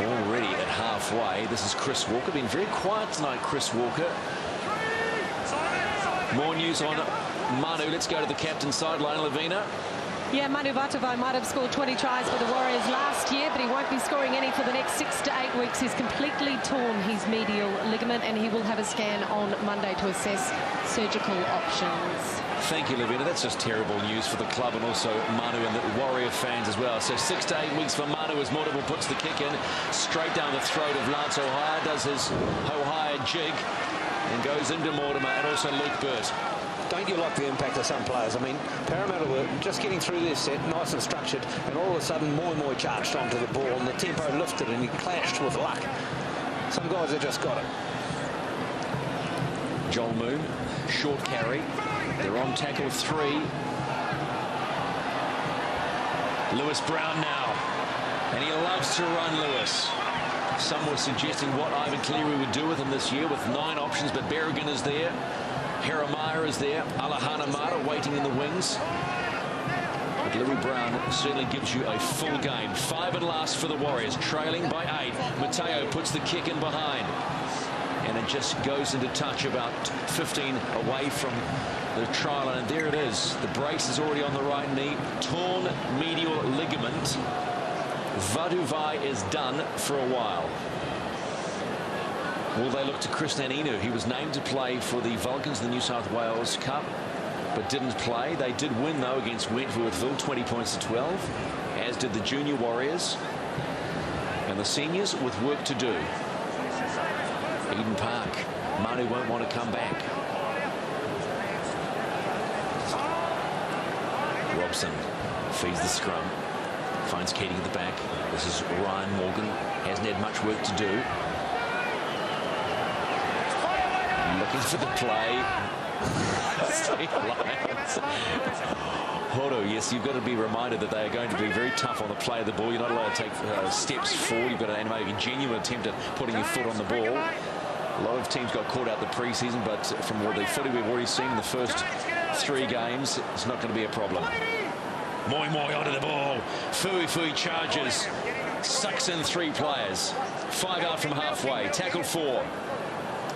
Already at halfway, this is Chris Walker. Been very quiet tonight, Chris Walker. More news on Manu. Let's go to the captain's sideline, Lavina. Yeah, Manu Vatuvei might have scored 20 tries for the Warriors last year, but he won't be scoring any for the next 6 to 8 weeks. He's completely torn his medial ligament, and he will have a scan on Monday to assess surgical options. Thank you, Lavina. That's just terrible news for the club and also Manu and the Warrior fans as well. So 6 to 8 weeks for Manu as Mortimer puts the kick in straight down the throat of Lance Ohio, does his Ohio jig and goes into Mortimer and also Luke Burt. don't you like the impact of some players? I mean, Parramatta were just getting through their set, nice and structured, and all of a sudden Moi charged onto the ball and the tempo lifted and he clashed with luck. Some guys have just got it. Joel Moon, short carry. They're on tackle 3. Lewis Brown now. And he loves to run, Lewis. Some were suggesting what Ivan Cleary would do with him this year with 9 options, but Berrigan is there. Jeremiah is there. Alahana Mara waiting in the wings. But Louis Brown certainly gives you a full game. 5 and last for the Warriors, trailing by 8. Mateo puts the kick in behind. And it just goes into touch about 15 away from the trial. And there it is. The brace is already on the right knee. Torn medial ligament. Vaduvai is done for a while. Will they look to Chris Naninu? He was named to play for the Vulcans in the New South Wales Cup, but didn't play. They did win, though, against Wentworthville, 20 points to 12, as did the Junior Warriors. And the seniors with work to do. Eden Park. Manu won't want to come back. Robson feeds the scrum. Finds Keating at the back. This is Ryan Morgan. Hasn't had much work to do. Looking for the play. Horo, yes, you've got to be reminded that they are going to be very tough on the play of the ball. You're not allowed to take steps forward. You've got to make a genuine attempt at putting your foot on the ball. A lot of teams got caught out the preseason, but from what the footy we've already seen in the first 3 games, it's not going to be a problem. Moi onto the ball. Fui charges. Sucks in 3 players. 5 out from halfway. Tackle 4.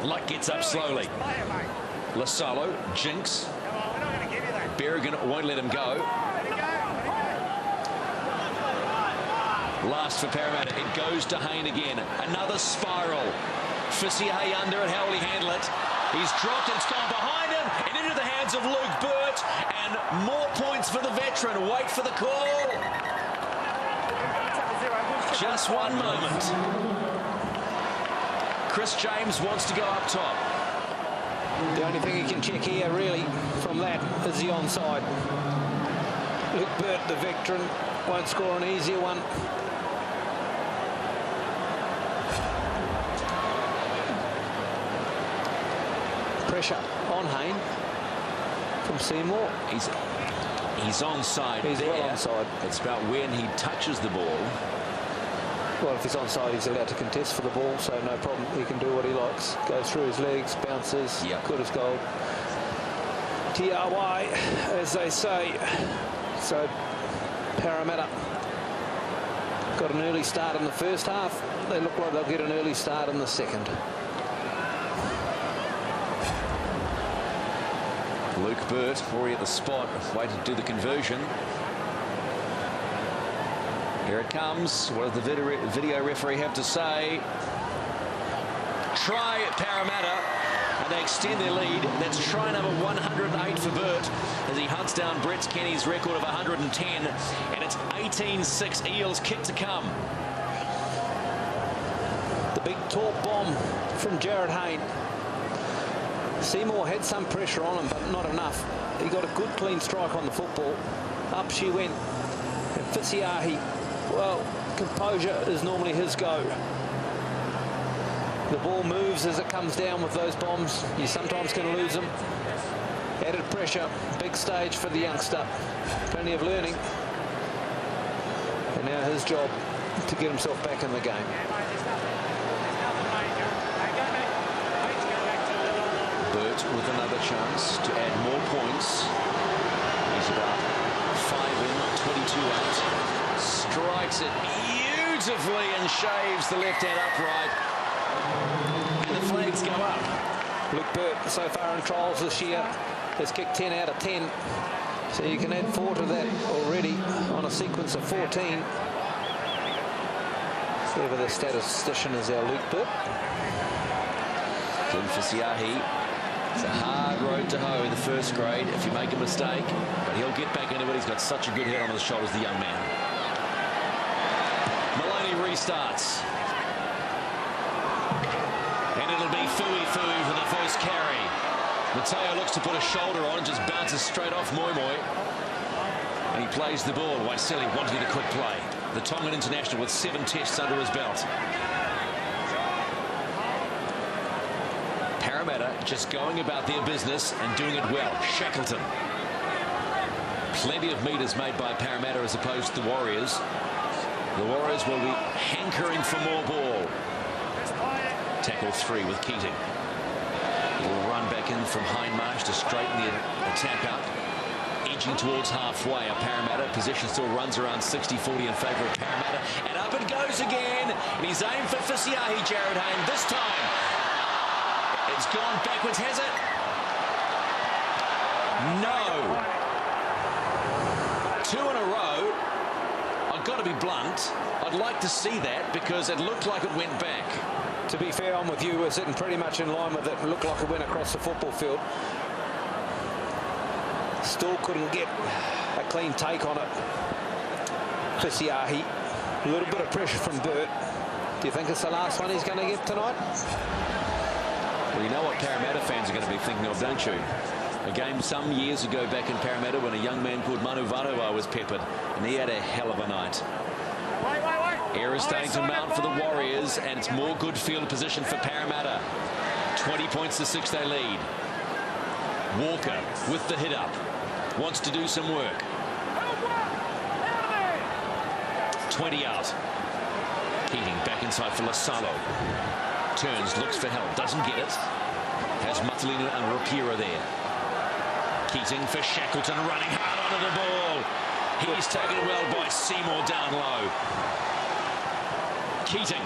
Luck gets up slowly. Lasalo, Jinx. Berrigan won't let him go. Last for Parramatta. It goes to Hayne again. Another spiral. Fisiahe under it. How will he handle it? He's dropped. It's gone behind him and into the hands of Luke Burt. And more points for the veteran. Wait for the call. Just one moment. Chris James wants to go up top. The only thing he can check here, really, from that is the onside. Luke Burt, the veteran, won't score an easier one. Pressure on Hayne from Seymour. He's onside. He's there. well onside. It's about when he touches the ball. Well, if he's onside, he's allowed to contest for the ball, so no problem. He can do what he likes. Goes through his legs, bounces, good as gold. TRY, as they say. So Parramatta got an early start in the first half. They look like they'll get an early start in the second. Luke Burt already at the spot, waiting to do the conversion. Here it comes. What does the video referee have to say? Try Parramatta, and they extend their lead. That's try number 108 for Burt as he hunts down Brett Kenny's record of 110, and it's 18-6 Eels kick to come. The big tall bomb from Jared Hayne. Seymour had some pressure on him, but not enough. He got a good clean strike on the football. Up she went. And Fisiahe, well, composure is normally his go. The ball moves as it comes down with those bombs. You sometimes can lose them. Added pressure, big stage for the youngster. Plenty of learning. And now his job to get himself back in the game. Burt with another chance to add more points. He's about 5 in, 22 out. Strikes it beautifully and shaves the left hand upright. And the flags go up. Luke Burt, so far in trials this year, has kicked 10 out of 10. So you can add 4 to that already on a sequence of 14. Whoever the statistician is, our Luke Burt. Glenn Fisiahe. It's a hard road to hoe in the first grade if you make a mistake, but he'll get back into it. He's got such a good head on his shoulders, the young man. Maloney restarts. And it'll be Fui for the first carry. Mateo looks to put a shoulder on and just bounces straight off Moi. And he plays the ball. Waisili wanting the quick play. The Tongan international with 7 tests under his belt. Parramatta just going about their business and doing it well. Shackleton. Plenty of metres made by Parramatta as opposed to the Warriors. The Warriors will be hankering for more ball. Tackle 3 with Keating. Little run back in from Hindmarsh to straighten the attack up. Edging towards halfway. A Parramatta possession still runs around 60-40 in favour of Parramatta. And up it goes again. And he's aimed for Fisiahi, Jared Hayne. This time it's gone backwards, has it? No. 2 in a row. I've got to be blunt. I'd like to see that because it looked like it went back. To be fair, I'm with you. We're sitting pretty much in line with it. It looked like it went across the football field. Still couldn't get a clean take on it. Fisiahi. A little bit of pressure from Burt. Do you think it's the last one he's going to get tonight? Well, you know what Parramatta fans are going to be thinking of, don't you? A game some years ago back in Parramatta when a young man called Manu Vatoa was peppered, and he had a hell of a night. Error starting to mount for the Warriors, and it's more good field position for Parramatta. 20 points to 6 they lead. Walker with the hit up. Wants to do some work. 20 out. Keating back inside for Lasalo. Turns, looks for help, doesn't get it. Has Matalina and Rapira there. Keating for Shackleton, running hard onto the ball. He's taken well by Seymour down low. Keating.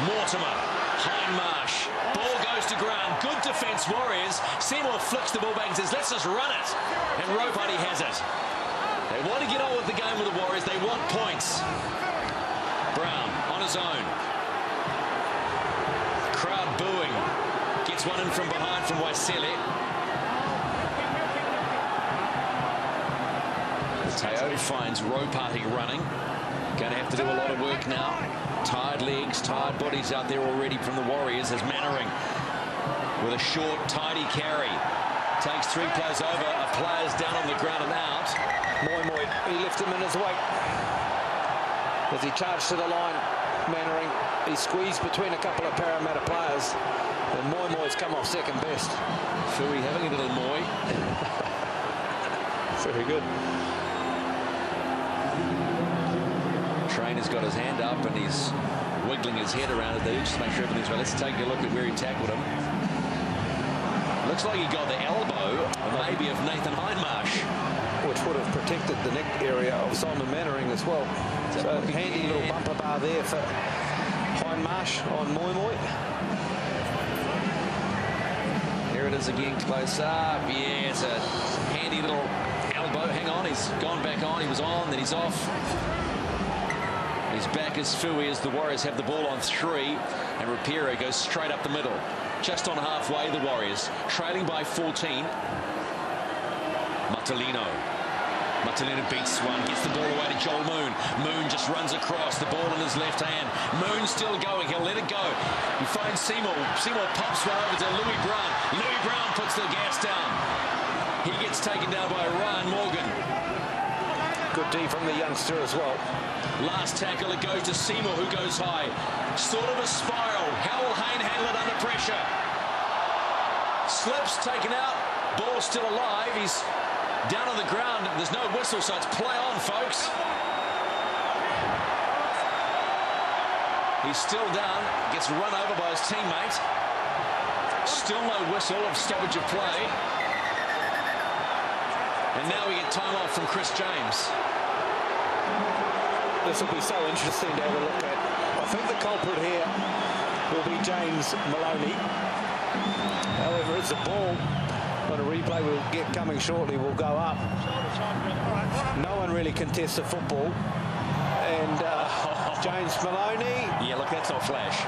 Mortimer. Hindmarsh. Ball goes to ground. Good defence, Warriors. Seymour flicks the ball back and says, let's just run it. And Ropati has it. They want to get on with the game with the Warriors. They want points. Brown on his own. Crowd booing. Gets one in from behind from Waisili. Mateo finds Ropati running. Going to have to do a lot of work now. Tired legs, tired bodies out there already from the Warriors as Mannering with a short, tidy carry. Takes 3 players over. A player's down on the ground and out. Moi, he left him in his weight. As he charged to the line, Mannering, he squeezed between a couple of Parramatta players. And Moi's come off second best. Fui having a little Moi. Very good. Trainer's got his hand up and he's wiggling his head around at the edge to make sure everything's right. Let's take a look at where he tackled him. Looks like he got the elbow, maybe of Nathan Hindmarsh. Which would have protected the neck area of Simon Mannering as well. So handy little bumper bar there for Hindmarsh on Moi. Here it is again, close up. Yeah, it's a handy little elbow. Hang on, he's gone back on. He was on, then he's off. He's back as Fui as the Warriors have the ball on 3. And Rapira goes straight up the middle. Just on halfway, the Warriors. Trailing by 14. Matalino beats one. Gets the ball away to Joel Moon. Moon just runs across. The ball in his left hand. Moon still going. He'll let it go. He finds Seymour. Seymour pops one over to Louis Brown. Louis Brown puts the gas down. He gets taken down by Ryan Morgan. Good D from the youngster as well. Last tackle, it goes to Seymour, who goes high. Sort of a spiral. How will Hayne handle it under pressure? Slips, taken out. Ball still alive. He's down on the ground. There's no whistle, so it's play on, folks. He's still down. Gets run over by his teammate. Still no whistle of stoppage of play. And now we get time off from Chris James. This will be so interesting to have a look at. I think the culprit here will be James Maloney. However, as the ball on a replay we'll get coming shortly will go up. No one really contests the football. And James Maloney. Yeah, look, that's not flash.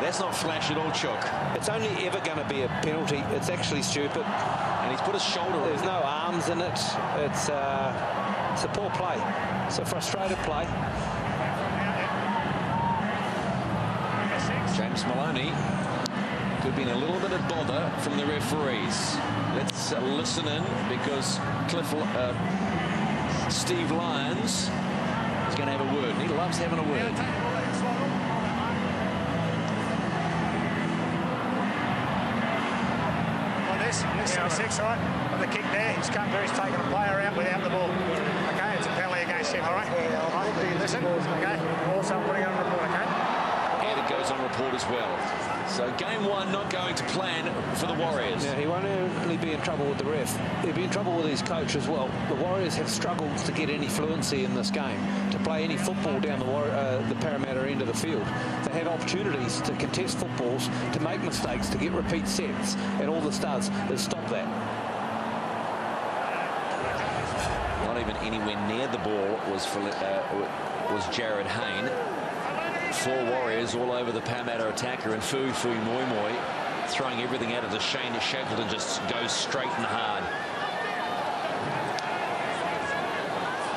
That's not flash at all, Chuck. It's only ever going to be a penalty. It's actually stupid. And he's put his shoulder on. There's no arms in it. It's a poor play. It's a frustrated play. James Maloney. Could be in a little bit of bother from the referees. Let's listen in, because Steve Lyons is going to have a word. He loves having a word. This 6, right? On the kick there, he's come through, he's taken a player out without the ball. Okay, it's a penalty against him, all right? Listen, okay? Also putting on report, okay? And it goes on report as well. So game 1 not going to plan for the Warriors. Yeah, he won't only be in trouble with the ref, he'll be in trouble with his coach as well. The Warriors have struggled to get any fluency in this game, to play any football down the Parramatta end of the field. They have opportunities to contest footballs, to make mistakes, to get repeat sets, and all this does is stop that. Not even anywhere near the ball was Jared Hayne. 4 Warriors all over the Parramatta attacker, and Fui Moi Moi throwing everything out of the Shane Shackleton, just goes straight and hard.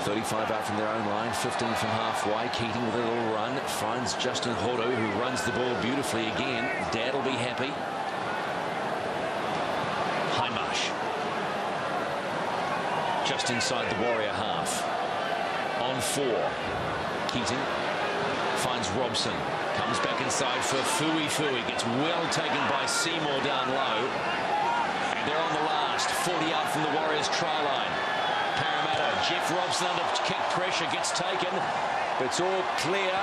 35 out from their own line, 15 from halfway. Keating with a little run, finds Justin Hodo, who runs the ball beautifully again. Dad will be happy. Hindmarsh just inside the Warrior half. On 4, Keating finds Robson, comes back inside for Fui. Gets well taken by Seymour down low, and they're on the last 40 out from the Warriors try line. Parramatta, Jeff Robson under kick pressure, gets taken, but it's all clear.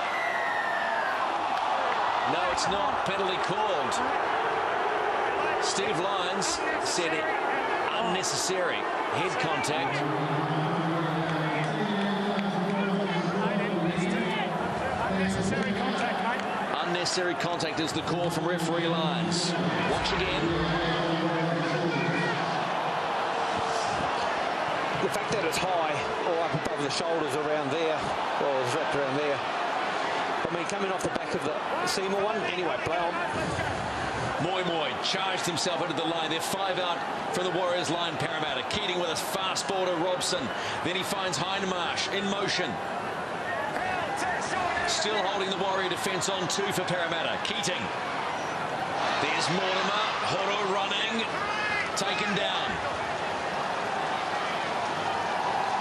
No, it's not. Penalty called. Steve Lyons said it unnecessary head contact. Unnecessary contact, mate. Unnecessary contact is the call from referee Lyons. Watch again. The fact that it's high or up above the shoulders around there, or it's wrapped around there. I mean, coming off the back of the Seymour one. Anyway, play on. Moi charged himself into the line. They're 5 out from the Warriors line, Parramatta. Keating with a fast ball to Robson. Then he finds Hindmarsh in motion. Still holding the Warrior defence on 2 for Parramatta. Keating. There's Mortimer. Horo running. Taken down.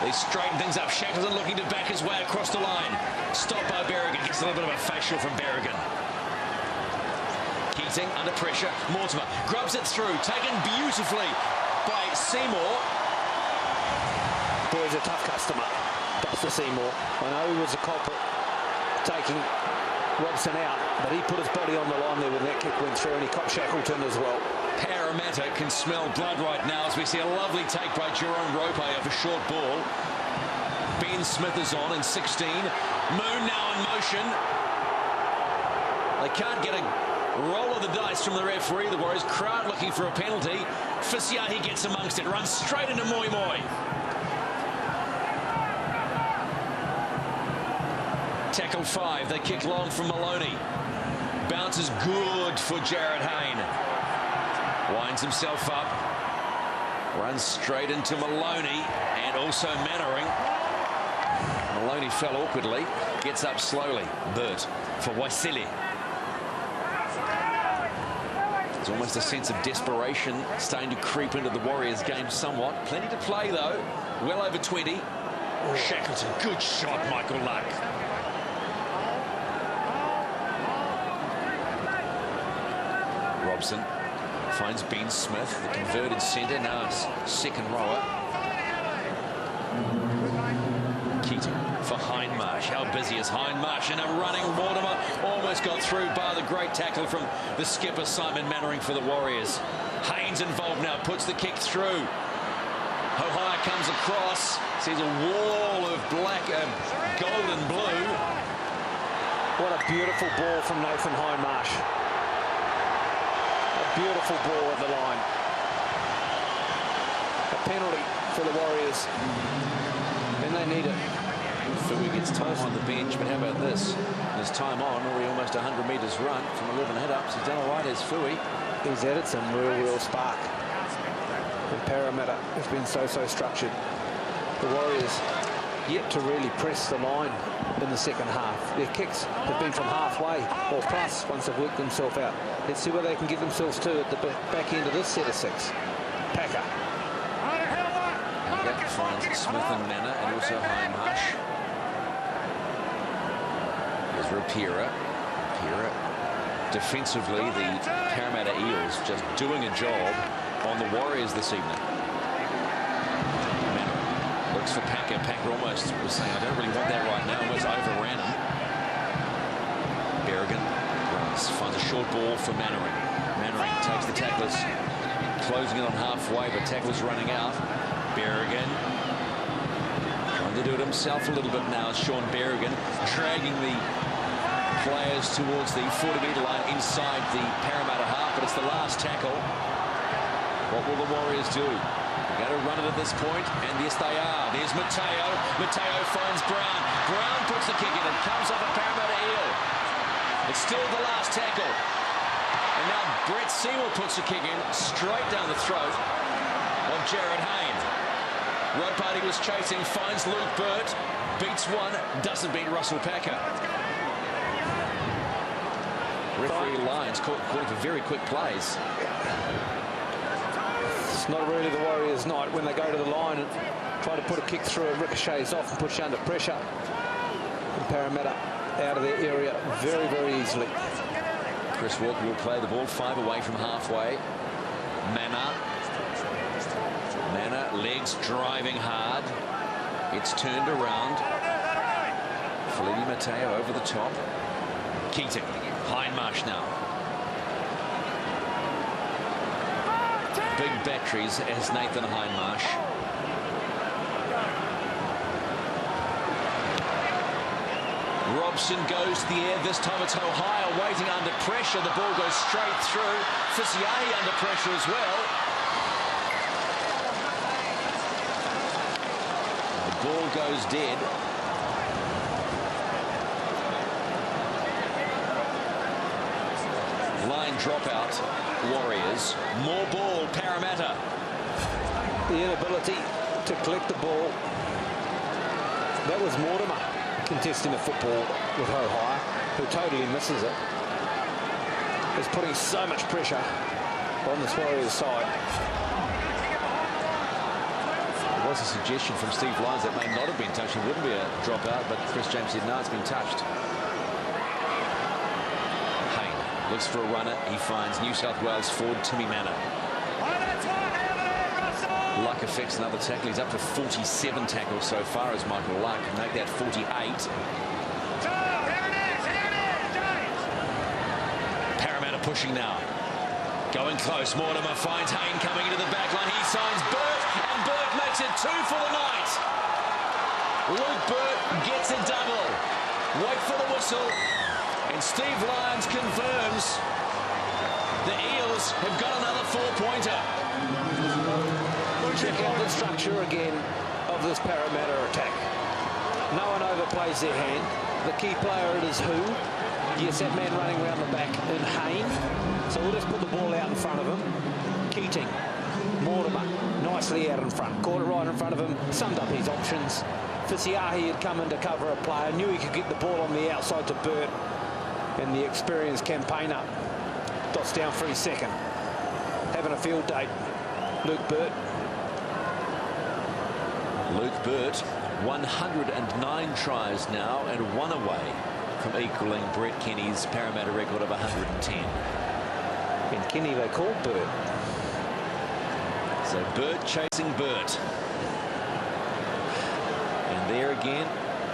They straighten things up. Shackleton looking to back his way across the line. Stopped by Berrigan. Gets a little bit of a facial from Berrigan. Keating under pressure. Mortimer grubs it through. Taken beautifully by Seymour. Boy's a tough customer, Buster Seymour. I know he was a culprit taking Robson out, but he put his body on the line there when that kick went through, and he caught Shackleton as well. Parramatta can smell blood right now as we see a lovely take by Jerome Rope of a short ball. Ben Smith is on in 16. Moon now in motion. They can't get a roll of the dice from the referee. The Warriors crowd looking for a penalty. Fisiahi gets amongst it, runs straight into Moi Moi. Tackle 5, they kick long from Maloney. Bounces good for Jared Hayne. Winds himself up. Runs straight into Maloney and also Mannering. Maloney fell awkwardly. Gets up slowly. Burt for Waisili. There's almost a sense of desperation starting to creep into the Warriors game somewhat. Plenty to play though. Well over 20. Shackleton, good shot, Michael Luck. Robson finds Ben Smith, the converted centre, now a second rower. Keating for Hindmarsh. How busy is Hindmarsh? And a running Mortimer almost got through by the great tackle from the skipper Simon Mannering for the Warriors. Haynes involved now, puts the kick through. Hohaya comes across, sees a wall of black, gold and blue. What a beautiful ball from Nathan Hindmarsh. A beautiful ball at the line. A penalty for the Warriors, and they need it. Fui gets time on the bench, but how about this? There's time on, already almost 100 metres run from 11 hit-ups. He's done all right as Fui. He's added some real spark. And Parramatta has been so structured. The Warriors yet to really press the line in the second half. Their kicks have been from halfway or plus once they've worked themselves out. Let's see where they can get themselves to at the back end of this set of 6. Packer. Packer finds Smith and Manor and also Hindmarsh. There's Rapira. Defensively, the Parramatta Eels just doing a job on the Warriors this evening. Manor looks for Packer. Packer almost was saying, I don't really want that right now. Almost overran him. Berrigan runs, finds a short ball for Mannering. Mannering takes the tacklers, closing it on halfway, but tacklers running out. Berrigan trying to do it himself a little bit now. Sean Berrigan dragging the players towards the 40-metre line inside the Parramatta half, but it's the last tackle. What will the Warriors do? They're going to run it at this point, and yes, they are. There's Mateo. Mateo finds Brown. Brown puts the kick in. It comes off a Parramatta Eel. It's still the last tackle. And now Brett Sewell puts the kick in straight down the throat of Jared Hayne. Ropati was chasing, finds Luke Burt, beats one, doesn't beat Russell Packer. Referee Lyons calling for very quick plays. It's not really the Warriors' night when they go to the line and try to put a kick through. It ricochets off and puts you under pressure. And Parramatta out of their area very, very easily. Chris Walker will play the ball 5 away from halfway. Manor, legs driving hard. It's turned around. Felipe Mateo over the top. Keating. Hindmarsh now. Big batteries as Nathan Hindmarsh. Robson goes to the air. This time it's Ohio waiting under pressure. The ball goes straight through. Fisiahi under pressure as well. The ball goes dead. Line dropout, Warriors. More ball, Parramatta. The inability to collect the ball. That was Mortimer contesting the football with Ohio, who totally misses it. It's putting so much pressure on this Warriors side. There was a suggestion from Steve Lyons that may not have been touched. It wouldn't be a dropout, but Chris James said no, it's been touched. Looks for a runner. He finds New South Wales forward Timmy Manor. Luck affects another tackle. He's up to 47 tackles so far as Michael Luck. Make that 48. Parramatta pushing now. Going close. Mortimer finds Hayne coming into the back line. He signs Burt, and Burt makes it 2 for the night. Luke Burt gets a double. Wait for the whistle. And Steve Lyons confirms the Eels have got another 4-pointer. Check out the structure again of this Parramatta attack. No one overplays their hand. The key player is who? Yes, that man running around the back in Hayne. So we'll just put the ball out in front of him. Keating, Mortimer, nicely out in front. Caught it right in front of him, summed up his options. Fisiahi had come in to cover a player, knew he could get the ball on the outside to Burt. And the experienced campaigner dots down for his second. Having a field day. Luke Burt. Luke Burt, 109 tries now and 1 away from equaling Brett Kenny's Parramatta record of 110. And Kenny they called Burt. So Burt chasing Burt. And there again,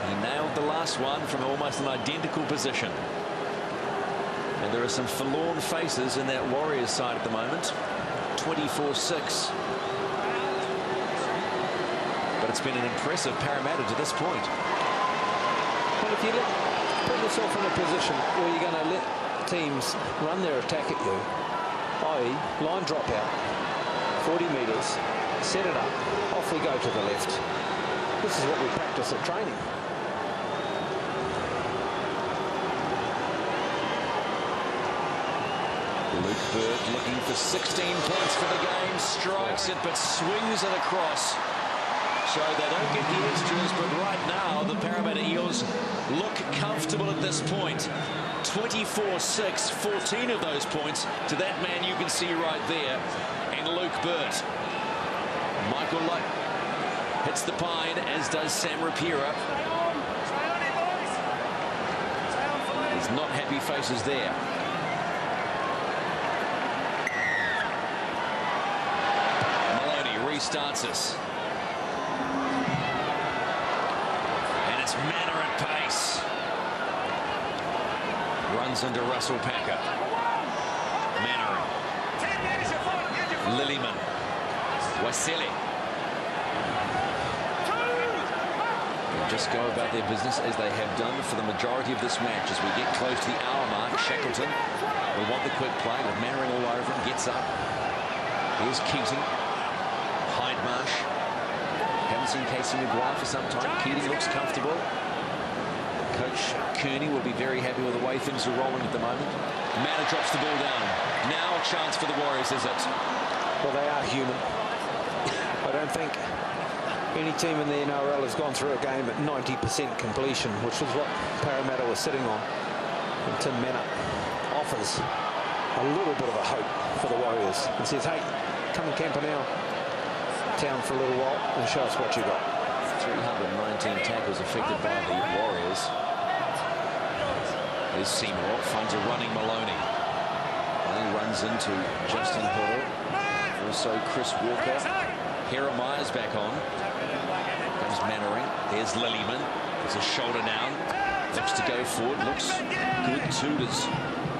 he nailed the last one from almost an identical position. And there are some forlorn faces in that Warriors side at the moment. 24-6. But it's been an impressive Parramatta to this point. Well, if you put yourself in a position where you're going to let teams run their attack at you, i.e. line drop out, 40 metres, set it up, off we go to the left. This is what we practice at training. Luke Burt looking for 16 points for the game. Strikes it, but swings it across. So they don't get the extras, but right now the Parramatta Eels look comfortable at this point. 24-6, 14 of those points to that man you can see right there, and Luke Burt. Michael Luck hits the pine, as does Sam Rapira. There's not happy faces there. Maloney restarts us. And it's Manor at pace. Runs into Russell Packer. Mannering. Lillyman. Wasili. Just go about their business as they have done for the majority of this match. As we get close to the hour mark, Shackleton will want the quick play with Mannering all over him. Gets up. Here's Keating. Hydemarsh. Haven't seen Casey Maguire for some time. Keating looks comfortable. Coach Kearney will be very happy with the way things are rolling at the moment. Manor drops the ball down. Now a chance for the Warriors, is it? Well, they are human. I don't think any team in the NRL has gone through a game at 90% completion, which was what Parramatta was sitting on. And Tim Manor offers a little bit of a hope for the Warriors and says, hey, come and camp in our town for a little while and show us what you got. 319 tackles affected by the Warriors. There's Seymour, finds a running Maloney. And he runs into Justin Hall. Also Chris Walker. Heremeyer's back on. Comes Mannering. There's Lillyman. There's a shoulder down. Looks to go forward. Looks good too, does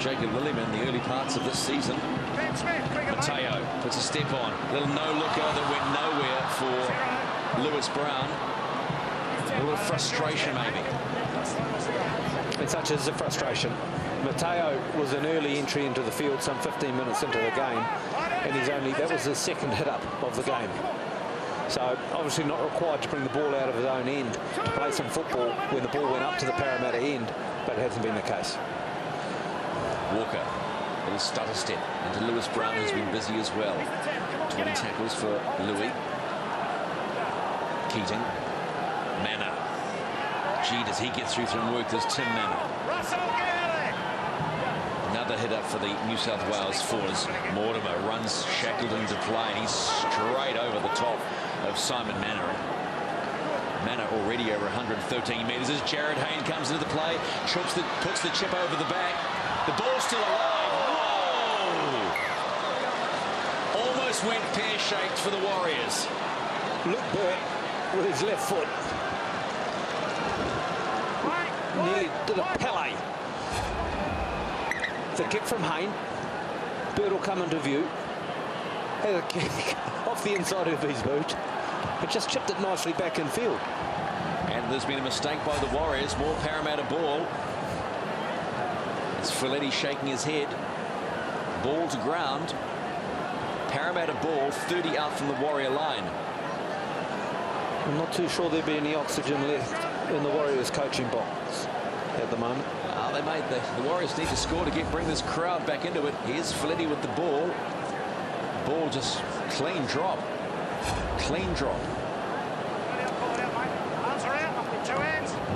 Jacob Lillyman in the early parts of this season. Mateo puts a step on. Little no-looker that went nowhere for Lewis Brown. A little frustration, maybe. And such is the frustration. Mateo was an early entry into the field, some 15 minutes into the game, and that was his second hit-up of the game. So obviously not required to bring the ball out of his own end to play some football when the ball went up to the Parramatta end, but it hasn't been the case. Walker, a little stutter step into Lewis Brown, who's been busy as well. 20 tackles for Louis. Keating. Manor. Gee, does he get through and work this Tim Manor. Another hit up for the New South Wales Fours. Mortimer runs Shackleton to play, and he's straight over the top of Simon Mannering. Manor already over 113 metres as Jared Hayne comes into the play. Puts the chip over the back. The ball's still alive. Whoa! Almost went pear-shaped for the Warriors. Luke Burt with his left foot nearly did a Pele. The kick from Hayne. Burt will come into view. Has a kick off the inside of his boot. It just chipped it nicely back in field. And there's been a mistake by the Warriors. More Parramatta ball. It's Folletti shaking his head. Ball to ground. Parramatta ball, 30 out from the Warrior line. I'm not too sure there'll be any oxygen left in the Warriors coaching box at the moment. The Warriors need to score to bring this crowd back into it. Here's Folletti with the ball. Ball just clean drop. Clean drop.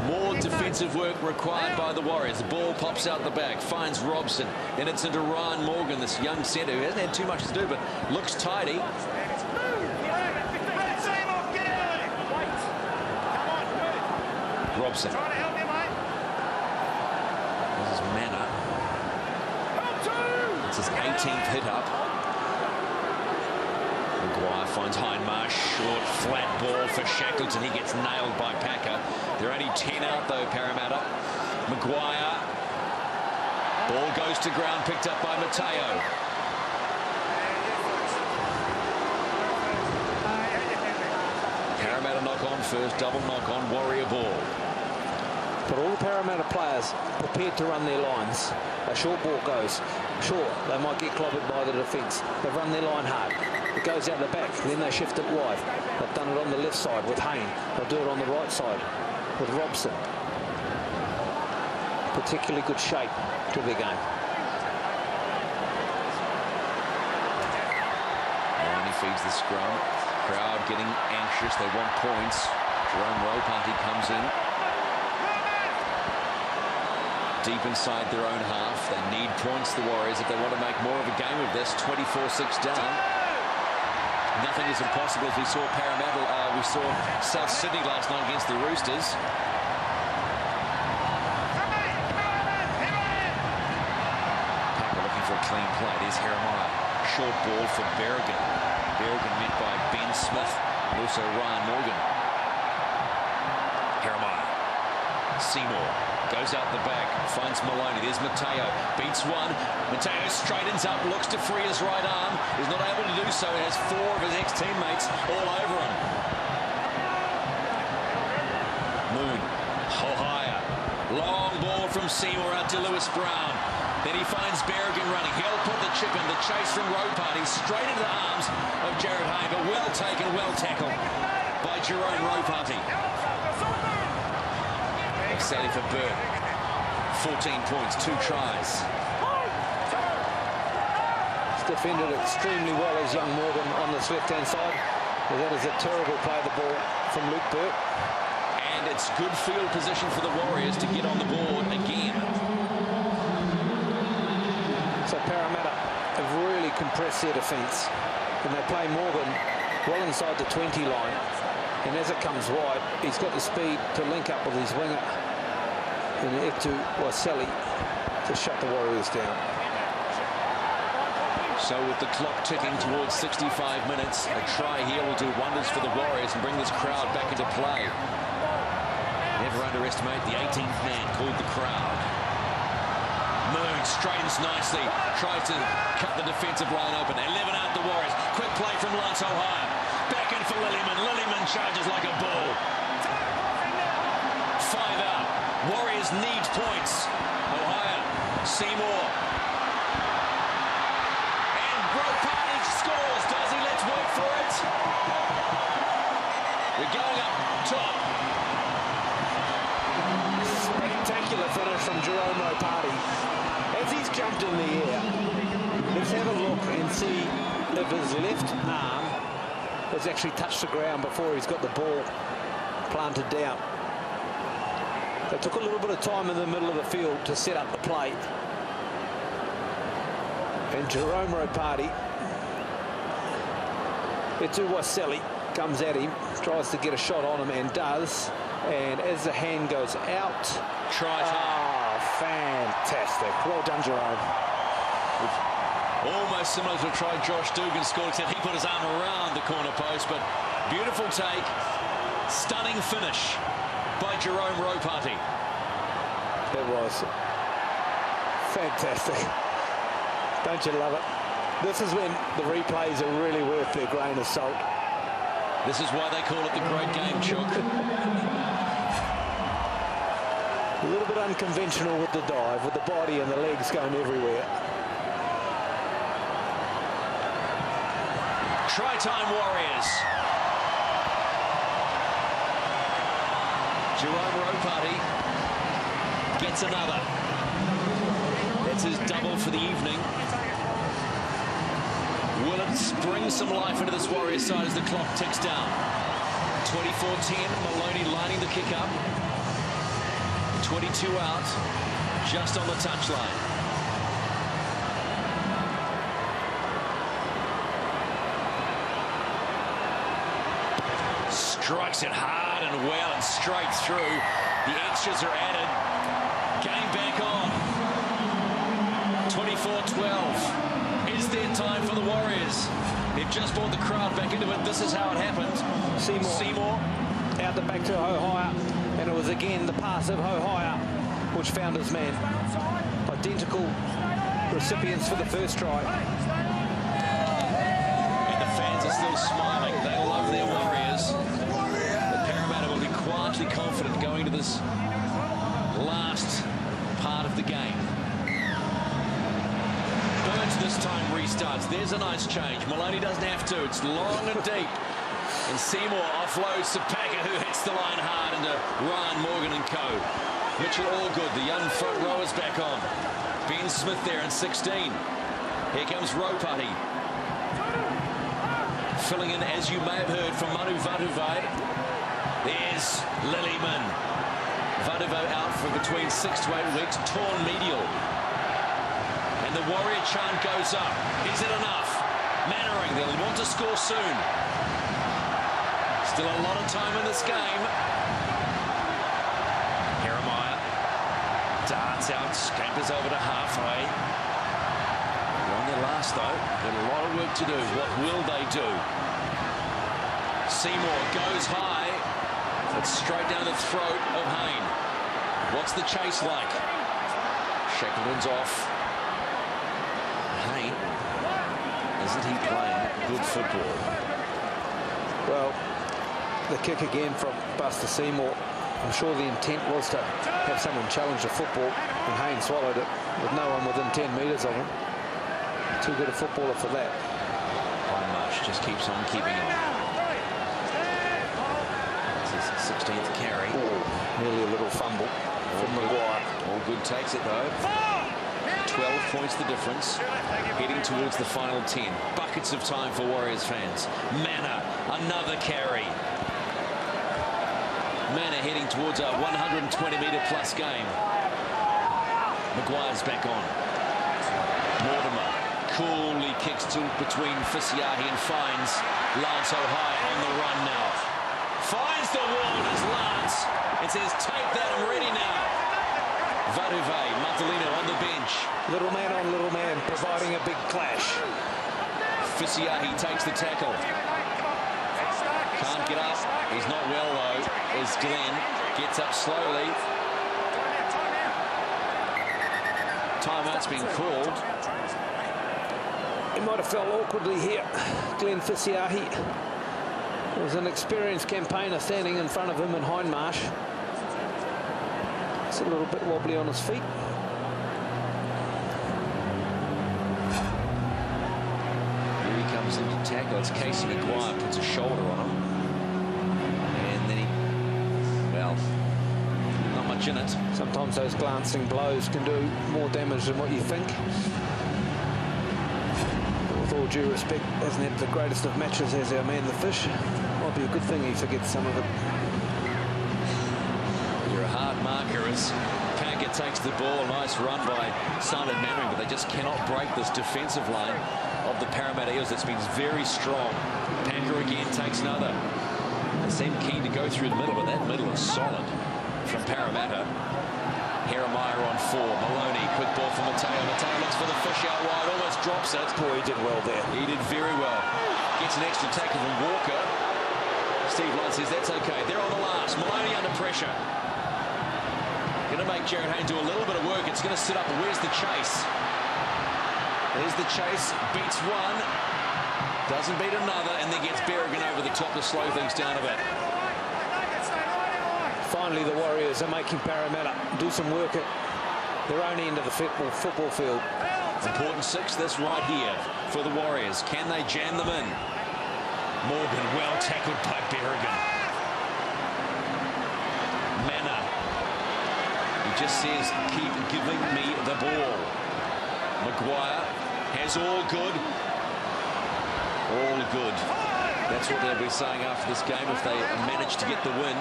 More defensive work required by the Warriors. The ball pops out the back, finds Robson. Then it's into Ryan Morgan, this young centre who hasn't had too much to do, but looks tidy. Robson. This is Manor. It's his 18th hit up. Maguire finds Hydemarsh. Short, flat ball for Shackleton. He gets nailed by Packer. They're only 10 out, though, Parramatta. Maguire. Ball goes to ground, picked up by Mateo. Parramatta knock on first, double knock on, Warrior ball. But all the Parramatta players prepared to run their lines. A short ball goes. Sure, they might get clobbered by the defence. They've run their line hard. It goes out the back, then they shift it wide. They've done it on the left side with Hayne. They'll do it on the right side with Robson. Particularly good shape to their game. And he feeds the scrum. Crowd getting anxious. They want points. Jerome Ropati comes in. Deep inside their own half. They need points, the Warriors, if they want to make more of a game of this. 24-6 down. Nothing is impossible, as we saw Parramatta. We saw South Sydney last night against the Roosters. Packer looking for a clean play. There's Jeremiah. Short ball for Berrigan. Berrigan met by Ben Smith and also Ryan Morgan. Jeremiah. Seymour goes out the back, finds Maloney. There's Mateo, beats one. Mateo straightens up, looks to free his right arm. He's not able to do so. He has four of his ex-teammates all over him. Moon, Ohio. Long ball from Seymour out to Lewis Brown. Then he finds Berrigan running. He'll put the chip in. The chase from Ropati straight into the arms of Jared Hayne, but well taken, well tackled by Jerome Ropati. Sally for Burt. 14 points, 2 tries. He's defended extremely well as young Morgan on this left-hand side. But that is a terrible play the ball from Luke Burt. And it's good field position for the Warriors to get on the board again. So Parramatta have really compressed their defence. And they play Morgan well inside the 20 line. And as it comes wide, he's got the speed to link up with his winger and Etu Waiseli to shut the Warriors down. So with the clock ticking towards 65 minutes, a try here will do wonders for the Warriors and bring this crowd back into play. Never underestimate the 18th man called the crowd. Moon straightens nicely, tries to cut the defensive line open. 11 out the Warriors. Quick play from Lance Ohio. Back in for Lillyman. Lillyman charges like a bull. 5 out. Warriors need points. Ohio, Seymour. And Ropati scores. Does he? Let's work for it. We're going up top. Spectacular finish from Jerome Ropati. As he's jumped in the air, let's have a look and see if his left arm has actually touched the ground before he's got the ball planted down. They took a little bit of time in the middle of the field to set up the play. And Jerome Ropati, Etu Waiseli comes at him, tries to get a shot on him and does. And as the hand goes out, Try time. Fantastic. Well done, Jerome. Almost similar to a try Josh Dugan scored, except he put his arm around the corner post. But beautiful take, stunning finish by Jerome Ropati. It was fantastic. Don't you love it? This is when the replays are really worth their grain of salt. This is why they call it the great game, Chook. A little bit unconventional with the dive, with the body and the legs going everywhere. Try time, Warriors. Jerome Ropati gets another. That's his double for the evening. Will it bring some life into this Warriors side as the clock ticks down? 24-10, Maloney lining the kick up. 22 out, just on the touchline. Strikes it hard and well and straight through. The extras are added. Game back on. 24-12. Is there time for the Warriors? They've just brought the crowd back into it. This is how it happened. Seymour out the back to Ohio, and it was again the pass of Ohio which found his man. Identical recipients for the first try. And the fans are still smiling. They love their Warriors. The Parramatta will be quietly confident going to this last part of the game. Burns this time restarts. There's a nice change. Maloney doesn't have to. It's long and deep. And Seymour offloads to Packer, who hits the line hard into Ryan Morgan and co. Mitchell Allgood, the young front rowers, back on. Ben Smith there in 16. Here comes Ropati. Filling in, as you may have heard, from Manu Vatuvei. There's Lillyman. Vatuvei out for between 6 to 8 weeks, torn medial. And the Warrior chant goes up. Is it enough? Mannering, they'll want to score soon. Still a lot of time in this game. Jeremiah darts out, scampers over to halfway. They're on their last though. Got a lot of work to do. What will they do? Seymour goes high. It's straight down the throat of Hayne. What's the chase like? Shackleton's off. Hayne, isn't he playing good football? Well, the kick again from Buster Seymour. I'm sure the intent was to have someone challenge the football, and Hayne swallowed it with no one within 10 metres of him. Too good a footballer for that. Hindmarsh just keeps on keeping on. It's his 16th carry. Oh, nearly a little fumble from Maguire. All good takes it though. 12 points the difference, heading towards the final 10. Buckets of time for Warriors fans. Manor, another carry. Manor heading towards a 120-metre plus game. Maguire's back on. Mortimer coolly kicks to between Fisiahi and finds Lance O'Hire on the run now. Finds the wall as Lance and says, take that, I'm ready now. Vatuvei, Martelino on the bench. Little man on little man, providing a big clash. Fisiahi takes the tackle. Can't get up. He's not well though. As Glenn gets up slowly. Timeout's been called. He might have felt awkwardly here, Glenn Fisiahi. There was an experienced campaigner standing in front of him in Hindmarsh. He's a little bit wobbly on his feet. Here he comes into tackle. It's Casey Maguire, puts a shoulder on him. And then he, well, not much in it. Sometimes those glancing blows can do more damage than what you think. With all due respect, hasn't had the greatest of matches as our man the Fish. Might be a good thing he forgets some of it. You're a hard marker as Packer takes the ball. Nice run by Simon Mannering, but they just cannot break this defensive line of the Parramatta Eels. That's been very strong. Packer again takes another. They seem keen to go through the middle, but that middle is solid from Parramatta. Jeremiah on 4. Maloney, quick ball for Mateo. Mateo looks for the Fish out wide, almost drops it. Boy, he did well there. He did very well. Gets an extra tackle from Walker. Steve Lunt says that's okay. They're on the last. Maloney under pressure. Going to make Jared Hayne do a little bit of work. It's going to sit up. Where's the chase? There's the chase. Beats one. Doesn't beat another. And then gets Berrigan over the top to slow things down a bit. Finally, the Warriors are making Parramatta do some work at their own end of the football field. Important 6 this right here for the Warriors. Can they jam them in? Morgan well tackled by Berrigan. Manor. He just says, keep giving me the ball. Maguire has all good. All good. That's what they'll be saying after this game if they manage to get the win.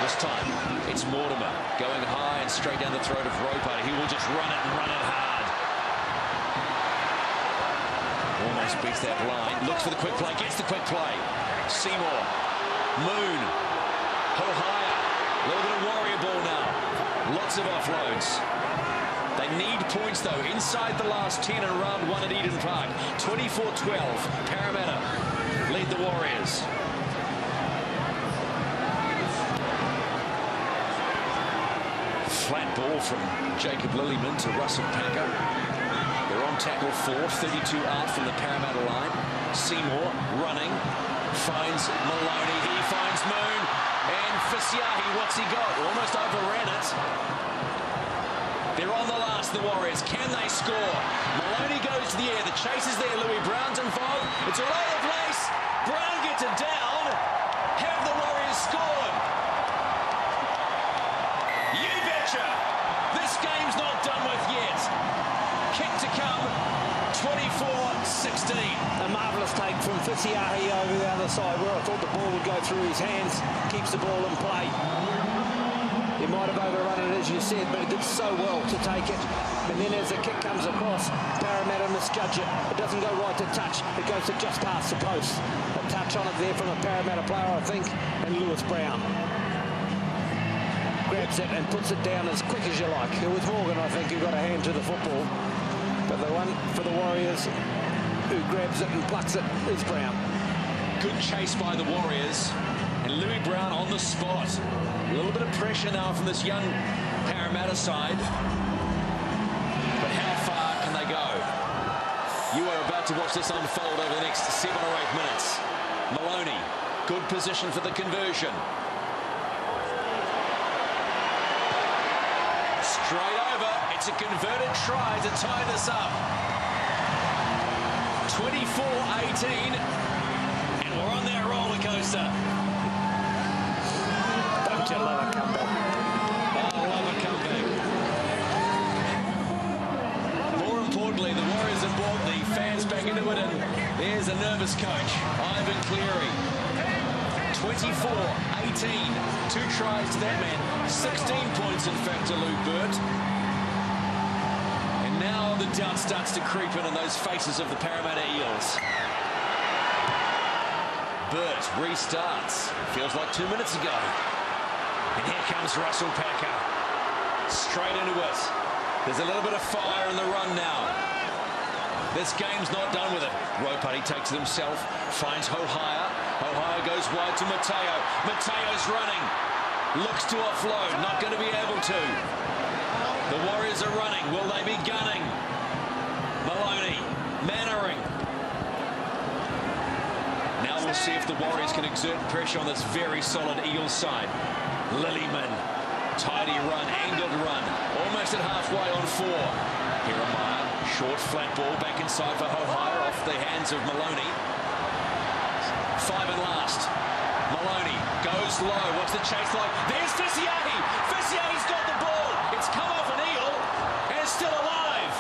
This time, it's Mortimer going high and straight down the throat of Roper. He will just run it and run it hard. Almost beats that line. Looks for the quick play, gets the quick play. Seymour, Moon, O'Hire. A little bit of Warrior ball now. Lots of offloads. They need points, though, inside the last 10 in round 1 at Eden Park. 24-12, Parramatta lead the Warriors. Flat ball from Jacob Lillyman to Russell Packer. They're on tackle 4, 32 out from the Parramatta line. Seymour running, finds Maloney, he finds Moon, and Fisiahi, what's he got? Almost overran it. They're on the last, the Warriors. Can they score? Maloney goes to the air. The chase is there. Louis Brown's involved. It's all over the place. Brown gets it down. Have the Warriors scored? You betcha. This game's not done with yet. Kick to come. 24-16. A marvellous take from Fisiahi over the other side, where I thought the ball would go through his hands. Keeps the ball in play. He might have overrun it, as you said, but he did so well to take it. And then as the kick comes across, Parramatta misjudge it. It doesn't go right to touch. It goes to just past the post. A touch on it there from a Parramatta player, I think, and Lewis Brown grabs it and puts it down as quick as you like. It was Morgan, I think, who got a hand to the football. But the one for the Warriors who grabs it and plucks it is Brown. Good chase by the Warriors. And Louis Brown on the spot. A little bit of pressure now from this young Parramatta side. But how far can they go? You are about to watch this unfold over the next 7 or 8 minutes. Maloney, good position for the conversion. Straight over. It's a converted try to tie this up. 24-18. And we're on that roller coaster. Don't you love a comeback? Oh, love a comeback. More importantly, the Warriors have brought the fans back into it, and there's a nervous coach, Ivan Cleary. 24-18. 2 tries to that man. 16 points, in fact, to Luke Burt. And now the doubt starts to creep in on those faces of the Parramatta Eels. Burt restarts. Feels like 2 minutes ago. And here comes Russell Packer. Straight into it. There's a little bit of fire in the run now. This game's not done with it. Ropati takes it himself. Finds Hohaya. Hohaya goes wide to Mateo. Mateo's running. Looks to offload. Not going to be able to. The Warriors are running. Will they be gunning? Maloney. Mannering. Now we'll see if the Warriors can exert pressure on this very solid Eels side. Lillyman, tidy run, angled run, almost at halfway on 4. Jeremiah, short flat ball back inside for Hohaya off the hands of Maloney. 5 and last. Maloney goes low. What's the chase like? There's Fisiahi. Fisiahi's got the ball. It's come off an Eel and it's still alive.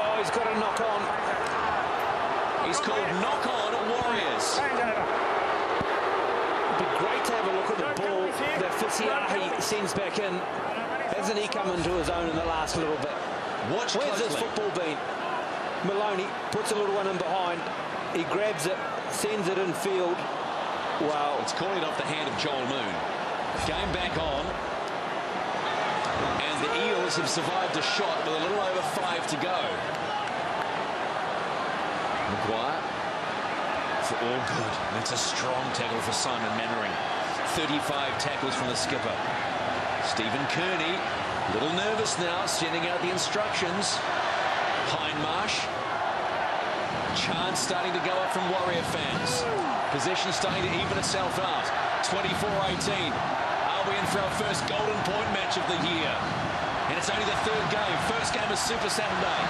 Oh, he's got a knock on. He's called knock on Warriors. It'd be great to have a look at the ball that Fisiahi sends back in. Hasn't he come into his own in the last little bit? Watch Where's closely. this football been? Maloney puts a little one in behind. He grabs it, sends it in field. Wow. It's calling off the hand of Joel Moon. Game back on. And the Eels have survived a shot with a little over 5 to go. Maguire. For all good. And it's a strong tackle for Simon Mannering. 35 tackles from the skipper. Stephen Kearney, a little nervous now, sending out the instructions. Hindmarsh. Chance starting to go up from Warrior fans. Possession starting to even itself out. 24-18. Are we in for our first golden point match of the year? And it's only the 3rd game. First game is Super Saturday.